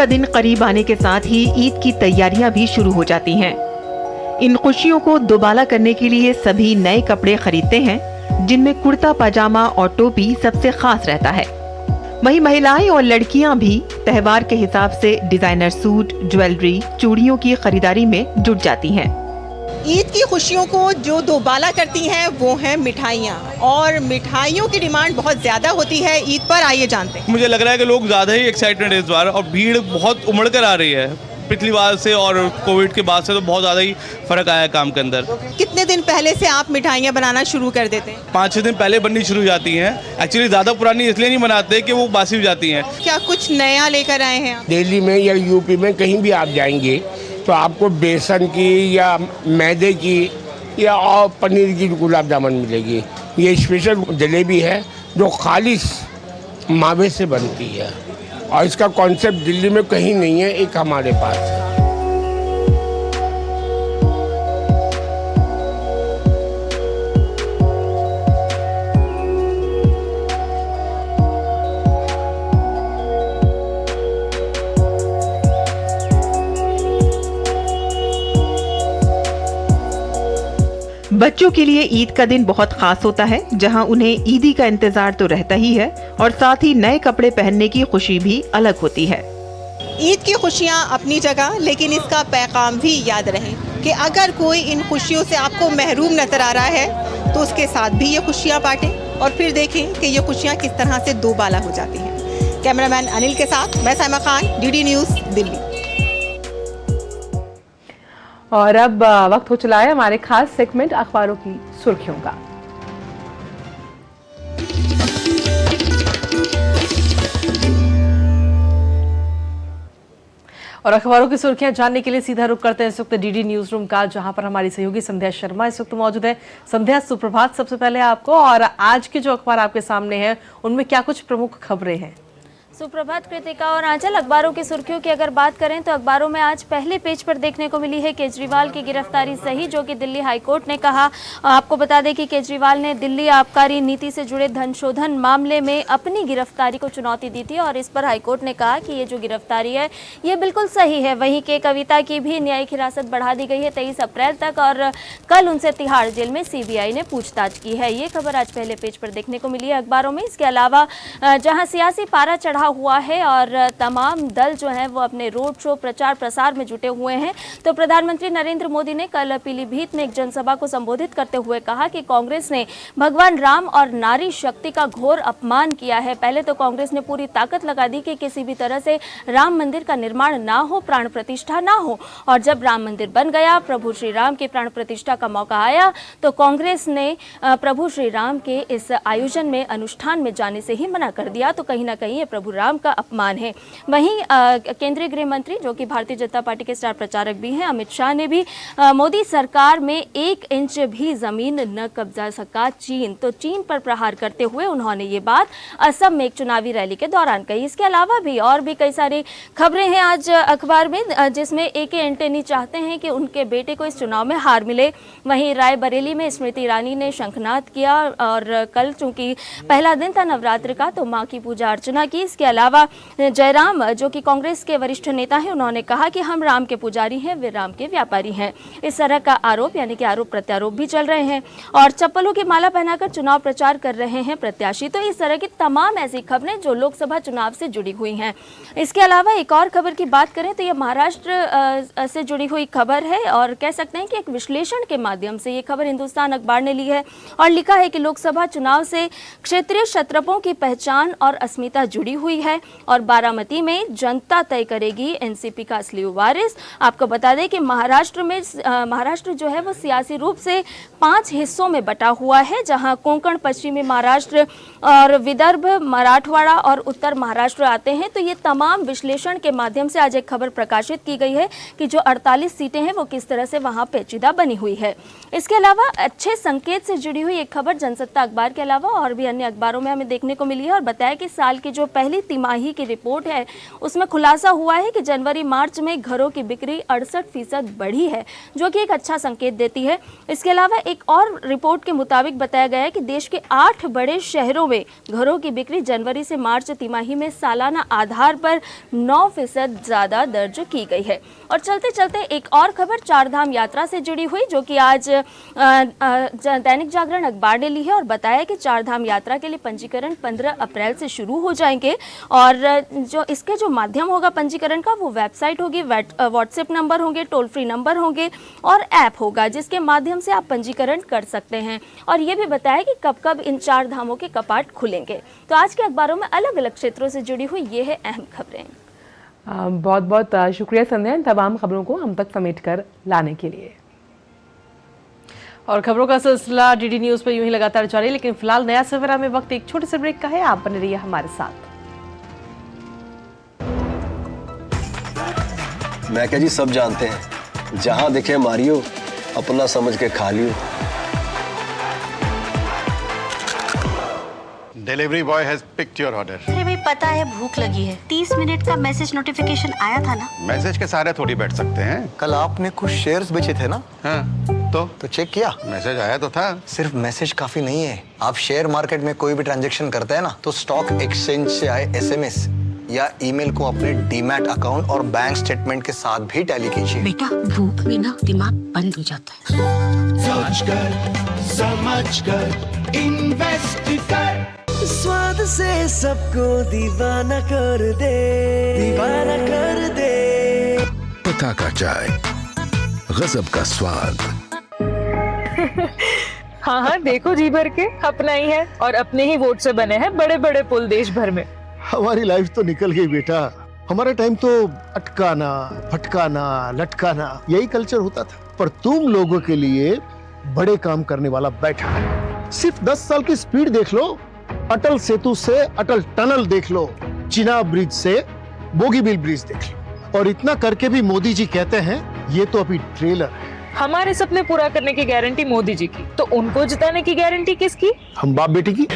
दिन करीब आने के साथ ही ईद की तैयारियां भी शुरू हो जाती हैं। इन खुशियों को दोबाला करने के लिए सभी नए कपड़े खरीदते हैं, जिनमें कुर्ता पजामा और टोपी सबसे खास रहता है। वहीं महिलाएं और लड़कियां भी त्योहार के हिसाब से डिजाइनर सूट, ज्वेलरी, चूड़ियों की खरीदारी में जुट जाती हैं। ईद की खुशियों को जो दोबाला करती हैं वो हैं मिठाइयाँ, और मिठाइयों की डिमांड बहुत ज़्यादा होती है ईद पर। आइए जानते हैं। मुझे लग रहा है कि लोग ज़्यादा ही एक्साइटेड है इस बार, और भीड़ बहुत उमड़ कर आ रही है पिछली बार से, और कोविड के बाद से तो बहुत ज़्यादा ही फर्क आया है काम के अंदर। कितने दिन पहले से आप मिठाइयाँ बनाना शुरू कर देते हैं? 5-6 दिन पहले बननी शुरू हो जाती हैं। एक्चुअली ज़्यादा पुरानी इसलिए नहीं बनाते कि वो बासी हो जाती हैं। क्या कुछ नया लेकर आए हैं आप? दिल्ली में या यूपी में कहीं भी आप जाएंगे तो आपको बेसन की या मैदे की या और पनीर की गुलाब जामुन मिलेगी। ये स्पेशल जलेबी है जो खालिश मावे से बनती है, और इसका कॉन्सेप्ट दिल्ली में कहीं नहीं है, एक हमारे पास है। बच्चों के लिए ईद का दिन बहुत खास होता है, जहां उन्हें ईदी का इंतजार तो रहता ही है, और साथ ही नए कपड़े पहनने की खुशी भी अलग होती है। ईद की खुशियाँ अपनी जगह, लेकिन इसका पैगाम भी याद रहे कि अगर कोई इन खुशियों से आपको महरूम नजर आ रहा है तो उसके साथ भी ये खुशियाँ बांटें, और फिर देखें कि ये खुशियाँ किस तरह से दोबाला हो जाती हैं। कैमरामैन अनिल के साथ मैं साइमा खान, डीडी न्यूज़, दिल्ली। और अब वक्त हो चला है हमारे खास सेगमेंट अखबारों की सुर्खियों का। और अखबारों की सुर्खियां जानने के लिए सीधा रुख करते हैं इस वक्त डीडी न्यूज रूम का, जहां पर हमारी सहयोगी संध्या शर्मा इस वक्त मौजूद है। संध्या, सुप्रभात सबसे पहले आपको, और आज के जो अखबार आपके सामने हैं उनमें क्या कुछ प्रमुख खबरें हैं? सुप्रभात कृतिका और आंचल। अखबारों की सुर्खियों की अगर बात करें तो अखबारों में आज पहले पेज पर देखने को मिली है केजरीवाल की गिरफ्तारी सही, जो कि दिल्ली हाईकोर्ट ने कहा। आपको बता दें कि केजरीवाल ने दिल्ली आबकारी नीति से जुड़े धन शोधन मामले में अपनी गिरफ्तारी को चुनौती दी थी, और इस पर हाईकोर्ट ने कहा कि ये जो गिरफ्तारी है ये बिल्कुल सही है। वहीं के कविता की भी न्यायिक हिरासत बढ़ा दी गई है 23 अप्रैल तक, और कल उनसे तिहाड़ जेल में CBI ने पूछताछ की है। ये खबर आज पहले पेज पर देखने को मिली है अखबारों में। इसके अलावा जहाँ सियासी पारा चढ़ा हुआ है और तमाम दल जो हैं वो अपने रोड शो प्रचार प्रसार में जुटे हुए हैं, तो प्रधानमंत्री नरेंद्र मोदी ने कल पीलीभीत में एक जनसभा को संबोधित करते हुए कहा कि कांग्रेस ने भगवान राम और नारी शक्ति का घोर अपमान किया है। पहले तो कांग्रेस ने पूरी ताकत लगा दी कि किसी भी तरह से राम मंदिर का निर्माण ना हो, प्राण प्रतिष्ठा ना हो, और जब राम मंदिर बन गया, प्रभु श्री राम के प्राण प्रतिष्ठा का मौका आया, तो कांग्रेस ने प्रभु श्री राम के इस आयोजन में अनुष्ठान में जाने से ही मना कर दिया। तो कहीं ना कहीं ये प्रभु राम का अपमान है। वहीं केंद्रीय गृह मंत्री, जो कि भारतीय जनता पार्टी के स्टार प्रचारक भी हैं, अमित शाह ने भी मोदी सरकार में 1 इंच भी जमीन न कब्जा सका चीन, तो चीन पर प्रहार करते हुए उन्होंने ये बात असम में एक चुनावी रैली के दौरान कही। इसके अलावा भी और भी कई सारी खबरें हैं आज अखबार में, जिसमें AK एंटनी चाहते हैं कि उनके बेटे को इस चुनाव में हार मिले। वहीं रायबरेली में स्मृति ईरानी ने शंखनाद किया, और कल चूंकि पहला दिन था नवरात्र का, तो मां की पूजा अर्चना की। इसके अलावा जयराम, जो कि कांग्रेस के वरिष्ठ नेता हैं, उन्होंने कहा कि हम राम के पुजारी हैं, वे राम के व्यापारी हैं। इस तरह का आरोप यानी कि आरोप प्रत्यारोप भी चल रहे हैं, और चप्पलों की माला पहनाकर चुनाव प्रचार कर रहे हैं प्रत्याशी। तो इस तरह की तमाम ऐसी खबरें जो लोकसभा चुनाव से जुड़ी हुई हैं। इसके अलावा एक और खबर की बात करें तो ये महाराष्ट्र से जुड़ी हुई खबर है, और कह सकते हैं कि एक विश्लेषण के माध्यम से ये खबर हिंदुस्तान अखबार ने ली है, और लिखा है कि लोकसभा चुनाव से क्षेत्रीय क्षत्रपों की पहचान और अस्मिता जुड़ी हुई है, और बारामती में जनता तय करेगी एनसीपी का असली वारिस। आपको बता दें कि महाराष्ट्र जो है वो सियासी रूप से 5 हिस्सों में बटा हुआ है, जहां कोंकण, पश्चिमी महाराष्ट्र और विदर्भ, मराठवाड़ा और उत्तर महाराष्ट्र आते हैं। तो ये तमाम विश्लेषण के माध्यम से आज एक खबर प्रकाशित की गई है कि जो 48 सीटें हैं वो किस तरह से वहां पेचीदा बनी हुई है। इसके अलावा अच्छे संकेत से जुड़ी हुई एक खबर जनसत्ता अखबार के अलावा और भी अन्य अखबारों में हमें देखने को मिली है, और बताया कि साल की जो पहली तिमाही की रिपोर्ट है उसमें खुलासा हुआ है कि जनवरी मार्च में घरों की बिक्री 68% बढ़ी है, जो कि एक अच्छा संकेत देती है। इसके अलावा एक और रिपोर्ट के मुताबिक बताया गया है कि देश के 8 बड़े शहरों में घरों की बिक्री जनवरी से मार्च तिमाही में सालाना आधार पर 9% ज़्यादा दर्ज की गई है। और चलते चलते एक और खबर चारधाम यात्रा से जुड़ी हुई, जो कि आज दैनिक जागरण अखबार ने ली है और बताया कि चारधाम यात्रा के लिए पंजीकरण 15 अप्रैल से शुरू हो जाएंगे। और जो इसके जो माध्यम होगा पंजीकरण का, वो वेबसाइट होगी, व्हाट्सएप नंबर होंगे, टोल फ्री नंबर होंगे और ऐप होगा, जिसके माध्यम से आप पंजीकरण कर सकते हैं। और ये भी बताया कि कब कब इन 4 धामों के कपाट खुलेंगे। तो आज के अखबारों में अलग अलग क्षेत्रों से जुड़ी हुई ये है अहम खबरें। बहुत बहुत शुक्रिया संध्या, इन तमाम खबरों को हम तक समेट कर लाने के लिए। और खबरों का सिलसिला डीडी न्यूज पर यूं ही लगातार जारी, लेकिन फिलहाल नया सवेरा में वक्त एक छोटे से ब्रेक का है। आप बने रहिए हमारे साथ। मैं क्या जी, सब जानते हैं, जहां दिखे मारियो, अपना समझ के खा लियो। Delivery boy has picked your order. अरे भाई पता है भूख लगी है, 30 मिनट का मैसेज नोटिफिकेशन आया था ना। मैसेज के सारे थोड़ी बैठ सकते हैं। कल आपने कुछ शेयर्स बेचे थे ना? हाँ, तो चेक किया? मैसेज आया तो था। सिर्फ मैसेज काफी नहीं है। आप शेयर मार्केट में कोई भी ट्रांजैक्शन करते हैं ना, तो स्टॉक एक्सचेंज से आए एसएमएस या ईमेल को अपने डीमैट अकाउंट और बैंक स्टेटमेंट के साथ भी टैली कीजिए। बेटा भूख में ना दिमाग बंद हो जाता है। समझ कर इन्वेस्ट कर, स्वाद से सबको दीवाना कर दे, दीवाना कर दे। पता का चाय, गजब का स्वाद। हाँ हाँ देखो जी भर के, अपना ही है और अपने ही वोट से बने हैं बड़े बड़े पुल देश भर में। हमारी लाइफ तो निकल गई बेटा, हमारा टाइम तो अटकाना, फटकाना, लटकाना यही कल्चर होता था। पर तुम लोगों के लिए बड़े काम करने वाला बैठा है। सिर्फ 10 साल की स्पीड देख लो, अटल सेतु से अटल टनल देख लो, चिनाब ब्रिज से बोगीबिल ब्रिज देख लो। और इतना करके भी मोदी जी कहते हैं ये तो अभी ट्रेलर है। हमारे सपने पूरा करने की गारंटी मोदी जी की, तो उनको जिताने की गारंटी किसकी? हम बाप बेटी की।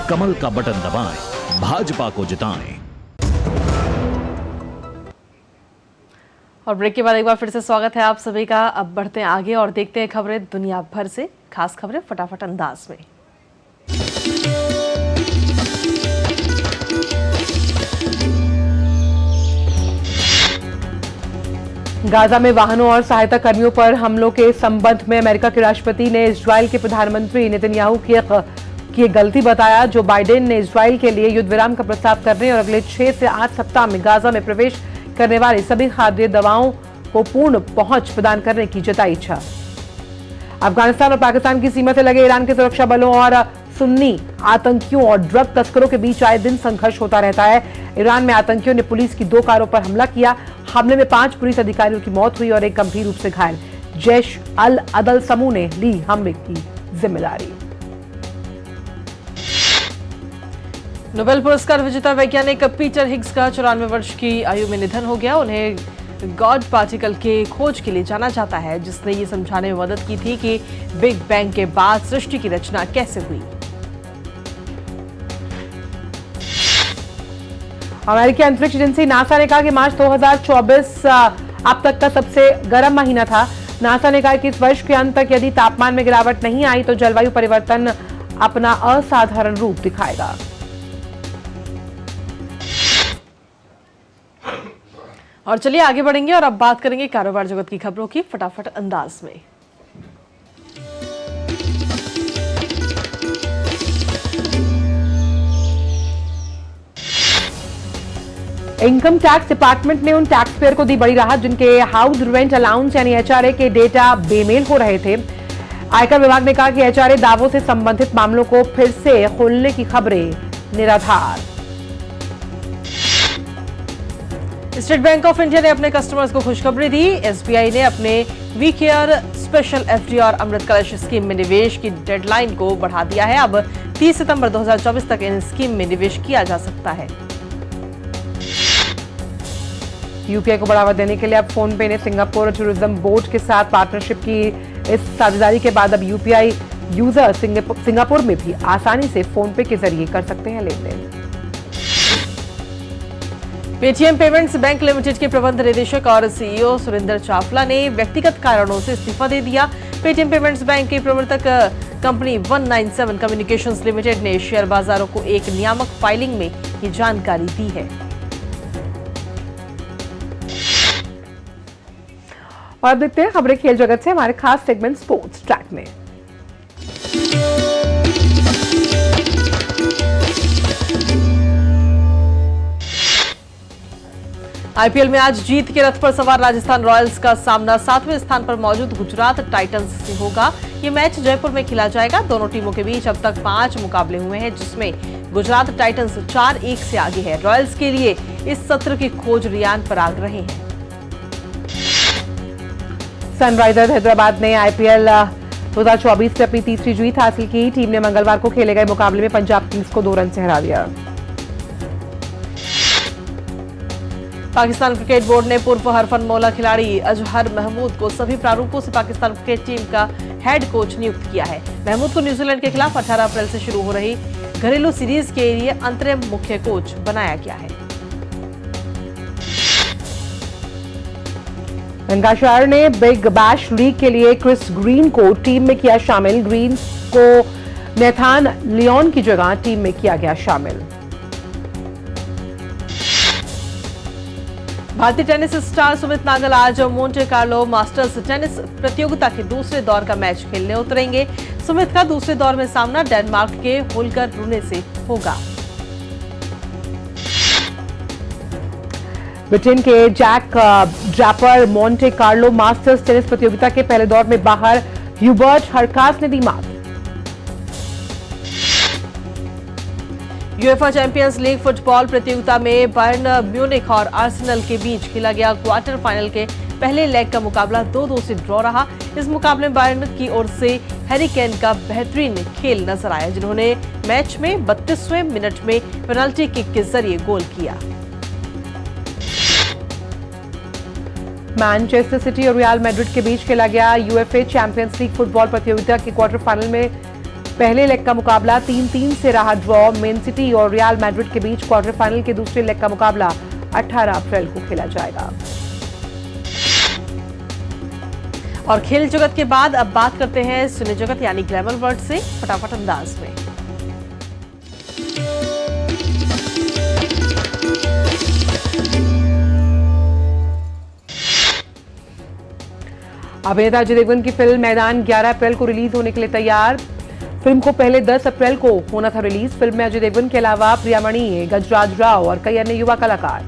कमल का बटन दबाएं, भाजपा को जिताएं। और ब्रेक के बाद एक बार फिर से स्वागत है आप सभी का। अब बढ़ते हैं आगे और देखते हैं खबरें दुनिया भर से, खास खबरें फटाफट अंदाज में। गाजा में वाहनों और सहायता कर्मियों पर हमलों के संबंध में अमेरिका के राष्ट्रपति ने इजराइल के प्रधानमंत्री नेतन्याहू की गलती बताया। जो बाइडेन ने इजराइल के लिए युद्ध विराम का प्रस्ताव करने और अगले 6 से 8 सप्ताह में गाजा में प्रवेश करने वाली सभी खाद्य दवाओं को पूर्ण पहुंच प्रदान करने की जताई इच्छा। अफगानिस्तान और पाकिस्तान की सीमा से लगे ईरान के सुरक्षा बलों और सुन्नी आतंकियों और ड्रग तस्करों के बीच आए दिन संघर्ष होता रहता है। ईरान में आतंकियों ने पुलिस की 2 कारों पर हमला किया। हमले में 5 पुलिस अधिकारियों की मौत हुई और एक गंभीर रूप से घायल। जैश अल अदल समूह ने ली हमले की जिम्मेदारी। नोबेल पुरस्कार विजेता वैज्ञानिक पीटर हिग्स का 94 वर्ष की आयु में निधन हो गया। उन्हें गॉड पार्टिकल के खोज के लिए जाना जाता है, जिसने ये समझाने में मदद की थी कि बिग बैंग के बाद सृष्टि की रचना कैसे हुई। अमेरिकी अंतरिक्ष एजेंसी नासा ने कहा कि मार्च 2024 अब तक का सबसे गर्म महीना था। नासा ने कहा कि इस वर्ष के अंत तक यदि तापमान में गिरावट नहीं आई तो जलवायु परिवर्तन अपना असाधारण रूप दिखाएगा। और चलिए आगे बढ़ेंगे और अब बात करेंगे कारोबार जगत की खबरों की फटाफट अंदाज में। इनकम टैक्स डिपार्टमेंट ने उन टैक्स पेयर को दी बड़ी राहत जिनके हाउस रेंट अलाउंस यानी एचआरए के डेटा बेमेल हो रहे थे। आयकर विभाग ने कहा कि एचआरए दावों से संबंधित मामलों को फिर से खोलने की खबरें निराधार। स्टेट बैंक ऑफ इंडिया ने अपने कस्टमर्स को खुशखबरी दी। एसबीआई ने अपने वी केयर स्पेशल एफडी और अमृत कलश स्कीम में निवेश की डेडलाइन को बढ़ा दिया है। अब 30 सितंबर 2024 तक इन स्कीम में निवेश किया जा सकता है। यूपीआई को बढ़ावा देने के लिए अब फोन पे ने सिंगापुर टूरिज्म बोर्ड के साथ पार्टनरशिप की। इस साझेदारी के बाद अब यूपीआई यूजर सिंगापुर में भी आसानी से फोन पे के जरिए कर सकते हैं लेन देन। पेटीएम पेमेंट्स बैंक लिमिटेड के प्रबंध निदेशक और सीईओ सुरेंद्र चावला ने व्यक्तिगत कारणों से इस्तीफा दे दिया। पेटीएम पेमेंट्स बैंक के प्रवर्तक कंपनी 197 कम्युनिकेशंस लिमिटेड ने शेयर बाजारों को एक नियामक फाइलिंग में ये जानकारी दी है। और अब देखते हैं खबरें खेल जगत से हमारे खास सेगमेंट स्पोर्ट्स ट्रैक में। आईपीएल में आज जीत के रथ पर सवार राजस्थान रॉयल्स का सामना 7वें स्थान पर मौजूद गुजरात टाइटंस से होगा। ये मैच जयपुर में खेला जाएगा। दोनों टीमों के बीच अब तक 5 मुकाबले हुए हैं, जिसमें गुजरात टाइटंस 4-1 से आगे है। रॉयल्स के लिए इस सत्र की खोज रियान पराग रहे हैं। सनराइजर्स हैदराबाद ने आईपीएल 2024 से अपनी तीसरी जीत हासिल की। टीम ने मंगलवार को खेले गए मुकाबले में पंजाब किंग्स को 2 रन से हरा दिया। पाकिस्तान क्रिकेट बोर्ड ने पूर्व हरफनमौला खिलाड़ी अजहर महमूद को सभी प्रारूपों से पाकिस्तान क्रिकेट टीम का हेड कोच नियुक्त किया है। महमूद को न्यूजीलैंड के खिलाफ 18 अप्रैल से शुरू हो रही घरेलू सीरीज के लिए अंतरिम मुख्य कोच बनाया गया है। लंकाशायर ने बिग बैश लीग के लिए क्रिस ग्रीन को टीम में किया शामिल। ग्रीन को नेथान लियोन की जगह टीम में किया गया शामिल। भारतीय टेनिस स्टार सुमित नागल आज मोंटे कार्लो मास्टर्स टेनिस प्रतियोगिता के दूसरे दौर का मैच खेलने उतरेंगे। सुमित का दूसरे दौर में सामना डेनमार्क के होल्कर रूने से होगा। ब्रिटेन के Jack Draper Monte Carlo Masters tennis प्रतियोगिता के पहले दौर में बाहर ह्यूबर्ट हरकास ने दी मात। यूएफए चैंपियंस लीग फुटबॉल प्रतियोगिता में बायर्न म्यूनिख और आर्सेनल के बीच खेला गया क्वार्टर फाइनल के पहले लेग का मुकाबला 2-2 से ड्रॉ रहा। इस मुकाबले में बायर्न की ओर से हैरी केन का बेहतरीन खेल नजर आया, जिन्होंने मैच में 32वें मिनट में पेनल्टी किक के जरिए गोल किया। मैनचेस्टर सिटी और रियल मैड्रिड के बीच खेला गया यूएफए चैंपियंस लीग फुटबॉल प्रतियोगिता के क्वार्टर फाइनल में पहले लेग का मुकाबला 3-3 से रहा ड्रॉ। मेन सिटी और रियल मैड्रिड के बीच क्वार्टर फाइनल के दूसरे लेग का मुकाबला 18 अप्रैल को खेला जाएगा। और खेल जगत के बाद अब बात करते हैं सिने जगत यानी ग्लैमर वर्ल्ड से फटाफट अंदाज में। अभिनेता अजय देवगन की फिल्म मैदान 11 अप्रैल को रिलीज होने के लिए तैयार। फिल्म को पहले 10 अप्रैल को होना था रिलीज। फिल्म में अजय देवगन के अलावा प्रियामणि, गजराज राव और कई अन्य युवा कलाकार।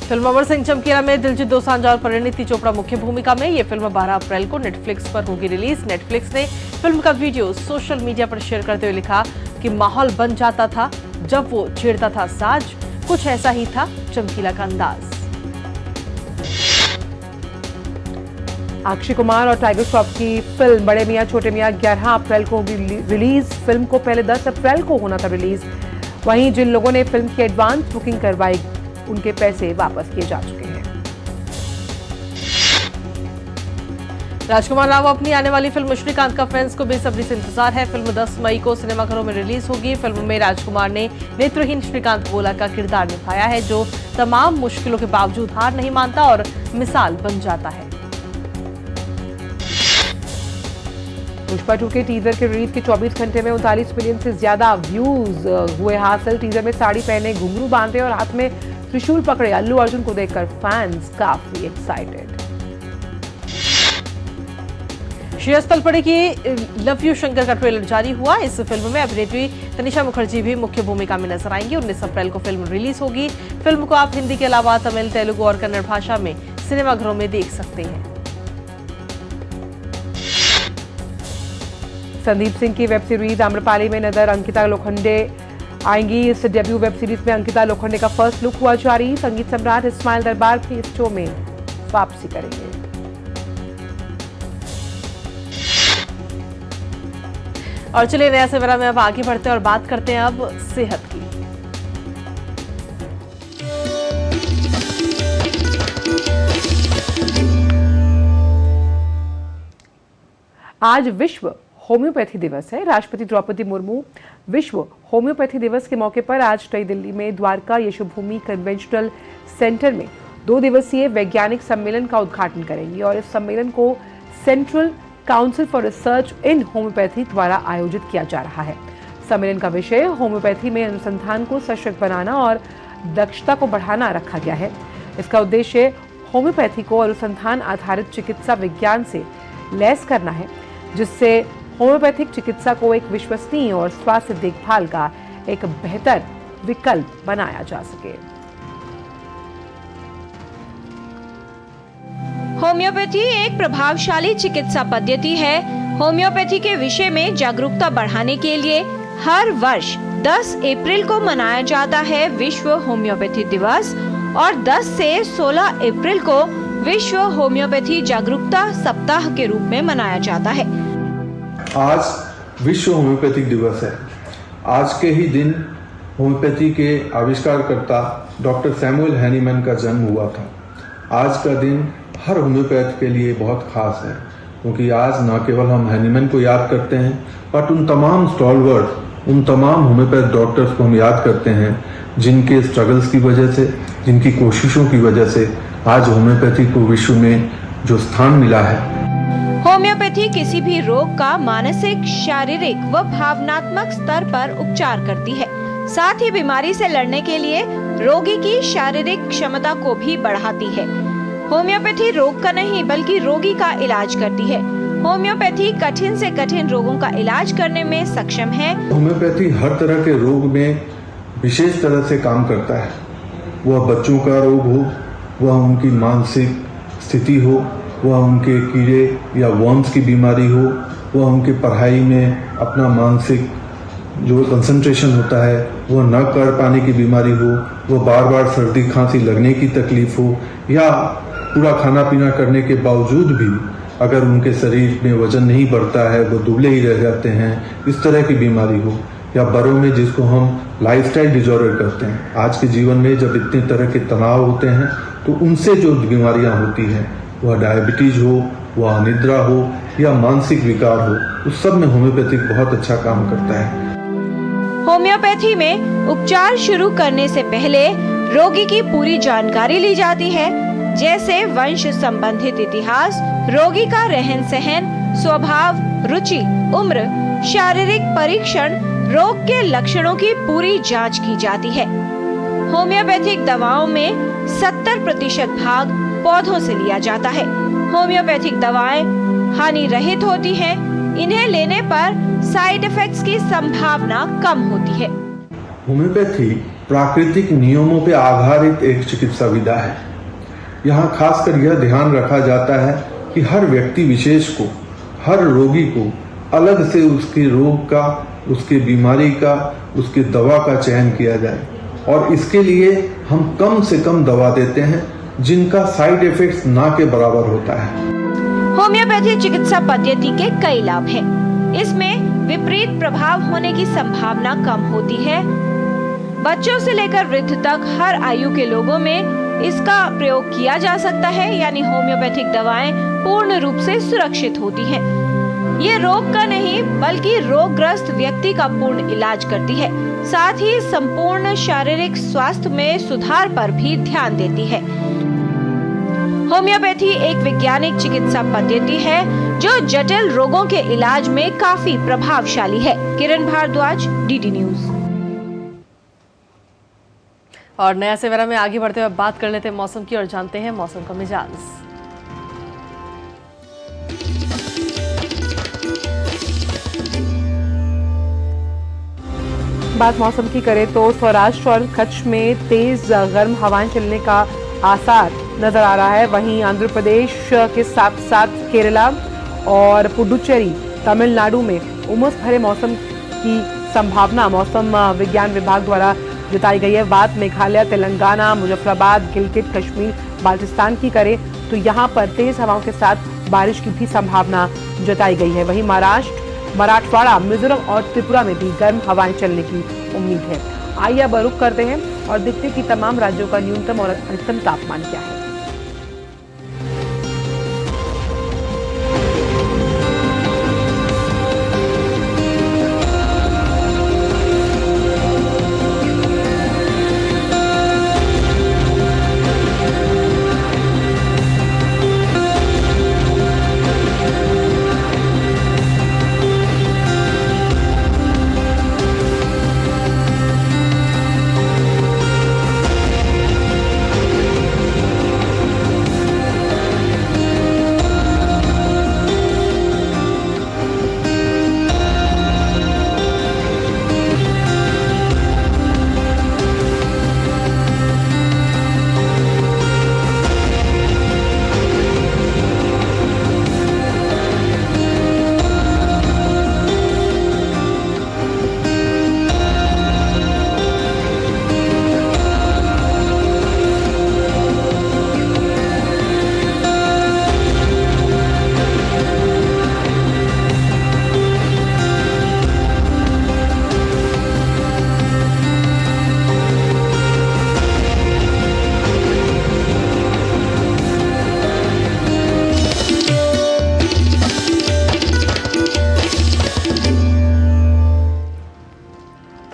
फिल्म अमर सिंह चमकीला में दिलजीत दोसांझ और परिणीति चोपड़ा मुख्य भूमिका में। ये फिल्म 12 अप्रैल को नेटफ्लिक्स पर होगी रिलीज। नेटफ्लिक्स ने फिल्म का वीडियो सोशल मीडिया पर शेयर करते हुए लिखा कि माहौल बन जाता था जब वो छेड़ता था साज, कुछ ऐसा ही था चमकीला का अंदाज। अक्षय कुमार और टाइगर श्रॉफ की फिल्म बड़े मियां छोटे मियां 11 अप्रैल को होगी रिलीज। फिल्म को पहले 10 अप्रैल को होना था रिलीज। वहीं जिन लोगों ने फिल्म की एडवांस बुकिंग करवाई उनके पैसे वापस किए जा चुके हैं। राजकुमार राव अपनी आने वाली फिल्म श्रीकांत का फैंस को बेसब्री से इंतजार है। फिल्म 10 मई को सिनेमाघरों में रिलीज होगी। फिल्म में राजकुमार ने नेत्रहीन श्रीकांत बोला का किरदार निभाया है, जो तमाम मुश्किलों के बावजूद हार नहीं मानता और मिसाल बन जाता है। पुष्पा 2 के टीजर के रिलीज के 24 घंटे में 39 मिलियन से ज्यादा व्यूज हुए हासिल। टीजर में साड़ी पहने, घुंघरू बांधे और हाथ में त्रिशूल पकड़े अल्लू अर्जुन को देखकर फैंस काफी एक्साइटेड। श्रेयस तलपड़े की लव यू शंकर का ट्रेलर जारी हुआ। इस फिल्म में अभिनेत्री तनिषा मुखर्जी भी मुख्य भूमिका में नजर आएंगी। 19 अप्रैल को फिल्म रिलीज होगी। फिल्म को आप हिंदी के अलावा तमिल, तेलुगु और कन्नड़ भाषा में सिनेमाघरों में देख सकते हैं। संदीप सिंह की वेब सीरीज आम्रपाली में नजर अंकिता लोखंडे आएंगी। इस डेब्यू वेब सीरीज में अंकिता लोखंडे का फर्स्ट लुक हुआ जारी। संगीत सम्राट इस्माइल दरबार भी इस शो में वापसी करेंगे। और चलिए नया सवेरा में अब आगे बढ़ते हैं और बात करते हैं अब सेहत की। आज विश्व होम्योपैथी दिवस है। राष्ट्रपति द्रौपदी मुर्मू विश्व होम्योपैथी दिवस के मौके पर आज नई दिल्ली में द्वारका यशोभूमि कन्वेंशनल सेंटर में 2 दिवसीय वैज्ञानिक सम्मेलन का उद्घाटन करेंगी और इस सम्मेलन को central council for research in homeopathy द्वारा आयोजित किया जा रहा है। सम्मेलन का विषय होम्योपैथी में अनुसंधान को सशक्त बनाना और दक्षता को बढ़ाना रखा गया है। इसका उद्देश्य होम्योपैथी को अनुसंधान आधारित चिकित्सा विज्ञान से लैस करना है, जिससे होम्योपैथिक चिकित्सा को एक विश्वसनीय और स्वास्थ्य देखभाल का एक बेहतर विकल्प बनाया जा सके। होम्योपैथी एक प्रभावशाली चिकित्सा पद्धति है। होम्योपैथी के विषय में जागरूकता बढ़ाने के लिए हर वर्ष 10 अप्रैल को मनाया जाता है विश्व होम्योपैथी दिवस और 10 से 16 अप्रैल को विश्व होम्योपैथी जागरूकता सप्ताह के रूप में मनाया जाता है। आज विश्व होम्योपैथिक दिवस है। आज के ही दिन होम्योपैथी के आविष्कारकर्ता डॉक्टर सैमुअल हैनीमैन का जन्म हुआ था। आज का दिन हर होम्योपैथ के लिए बहुत खास है, क्योंकि आज न केवल हम हैनीमैन को याद करते हैं, बट उन तमाम स्टॉलवर्ड्स, उन तमाम होम्योपैथ डॉक्टर्स को हम याद करते हैं जिनके स्ट्रगल्स की वजह से, जिनकी कोशिशों की वजह से आज होम्योपैथी को विश्व में जो स्थान मिला है। होम्योपैथी किसी भी रोग का मानसिक, शारीरिक व भावनात्मक स्तर पर उपचार करती है। साथ ही बीमारी से लड़ने के लिए रोगी की शारीरिक क्षमता को भी बढ़ाती है। होम्योपैथी रोग का नहीं बल्कि रोगी का इलाज करती है। होम्योपैथी कठिन से कठिन रोगों का इलाज करने में सक्षम है। होम्योपैथी हर तरह के रोग में विशेष तरह से काम करता है। वह बच्चों का रोग हो, वह उनकी मानसिक स्थिति हो, वह उनके कीड़े या वर्म्स की बीमारी हो, वह उनके पढ़ाई में अपना मानसिक जो कंसंट्रेशन होता है वह न कर पाने की बीमारी हो, वह बार बार सर्दी खांसी लगने की तकलीफ हो, या पूरा खाना पीना करने के बावजूद भी अगर उनके शरीर में वजन नहीं बढ़ता है, वो दुबले ही रह जाते हैं, इस तरह की बीमारी हो, या बड़ों में जिसको हम लाइफस्टाइल डिसऑर्डर करते हैं। आज के जीवन में जब इतने तरह के तनाव होते हैं तो उनसे जो बीमारियां होती हैं, वह डायबिटीज हो, वह अनिद्रा हो या मानसिक विकार हो, उस सब में होम्योपैथिक बहुत अच्छा काम करता है। होम्योपैथी में उपचार शुरू करने से पहले रोगी की पूरी जानकारी ली जाती है, जैसे वंश संबंधित इतिहास, रोगी का रहन सहन, स्वभाव, रुचि, उम्र, शारीरिक परीक्षण, रोग के लक्षणों की पूरी जांच की जाती है। होम्योपैथिक दवाओं में 70% भाग पौधों से लिया जाता है। होम्योपैथिक दवाएं हानि रहित होती हैं। इन्हें लेने पर साइड इफेक्ट्स की संभावना कम होती है। होम्योपैथी प्राकृतिक नियमों पर आधारित एक चिकित्सा विधा है। यहाँ खासकर यह ध्यान रखा जाता है कि हर व्यक्ति विशेष को, हर रोगी को अलग से उसके रोग का, उसके बीमारी का, उसके दवा का चयन किया जाए, और इसके लिए हम कम से कम दवा देते हैं जिनका साइड इफेक्ट्स ना के बराबर होता है। होम्योपैथी चिकित्सा पद्धति के कई लाभ हैं। इसमें विपरीत प्रभाव होने की संभावना कम होती है। बच्चों से लेकर वृद्ध तक हर आयु के लोगों में इसका प्रयोग किया जा सकता है, यानी होम्योपैथिक दवाएं पूर्ण रूप से सुरक्षित होती हैं। ये रोग का नहीं बल्कि रोगग्रस्त व्यक्ति का पूर्ण इलाज करती है। साथ ही संपूर्ण शारीरिक स्वास्थ्य में सुधार पर भी ध्यान देती है। होम्योपैथी एक वैज्ञानिक चिकित्सा पद्धति है जो जटिल रोगों के इलाज में काफी प्रभावशाली है। किरण भारद्वाज, डीडी न्यूज। और नया सवेरा में आगे बढ़ते हुए बात कर लेते हैं मौसम की और जानते हैं मौसम का मिजाज। बात मौसम की करें तो सौराष्ट्र और कच्छ में तेज गर्म हवाएं चलने का आसार नजर आ रहा है। वहीं आंध्र प्रदेश के साथ साथ केरला और पुडुचेरी, तमिलनाडु में उमस भरे मौसम की संभावना मौसम विज्ञान विभाग द्वारा जताई गई है। बात मेघालय, तेलंगाना, मुजफ्फराबाद, गिलगित, कश्मीर, बाल्टिस्तान की करें तो यहाँ पर तेज हवाओं के साथ बारिश की भी संभावना जताई गई है। वहीं महाराष्ट्र, मराठवाड़ा, मिजोरम और त्रिपुरा में भी गर्म हवाएं चलने की उम्मीद है। आइए अब रुख करते हैं और देखते हैं कि तमाम राज्यों का न्यूनतम और अधिकतम तापमान क्या है।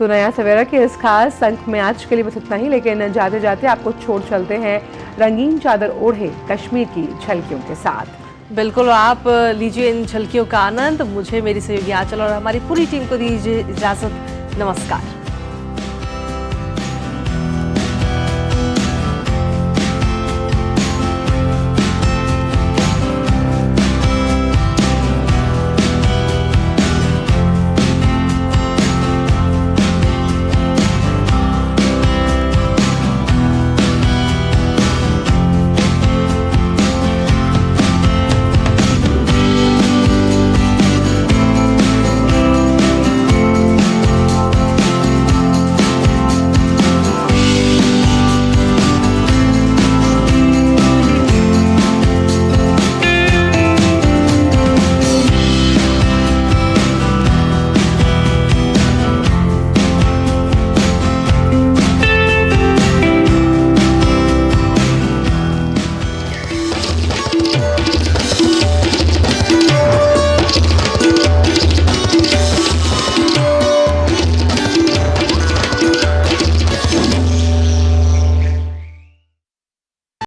तो नया सवेरा के इस खास अंक में आज के लिए बस इतना ही, लेकिन जाते जाते आपको छोड़ चलते हैं रंगीन चादर ओढ़े कश्मीर की झलकियों के साथ। बिल्कुल, आप लीजिए इन झलकियों का आनंद। मुझे, मेरी सहयोगी आंचल और हमारी पूरी टीम को दीजिए इजाजत। नमस्कार।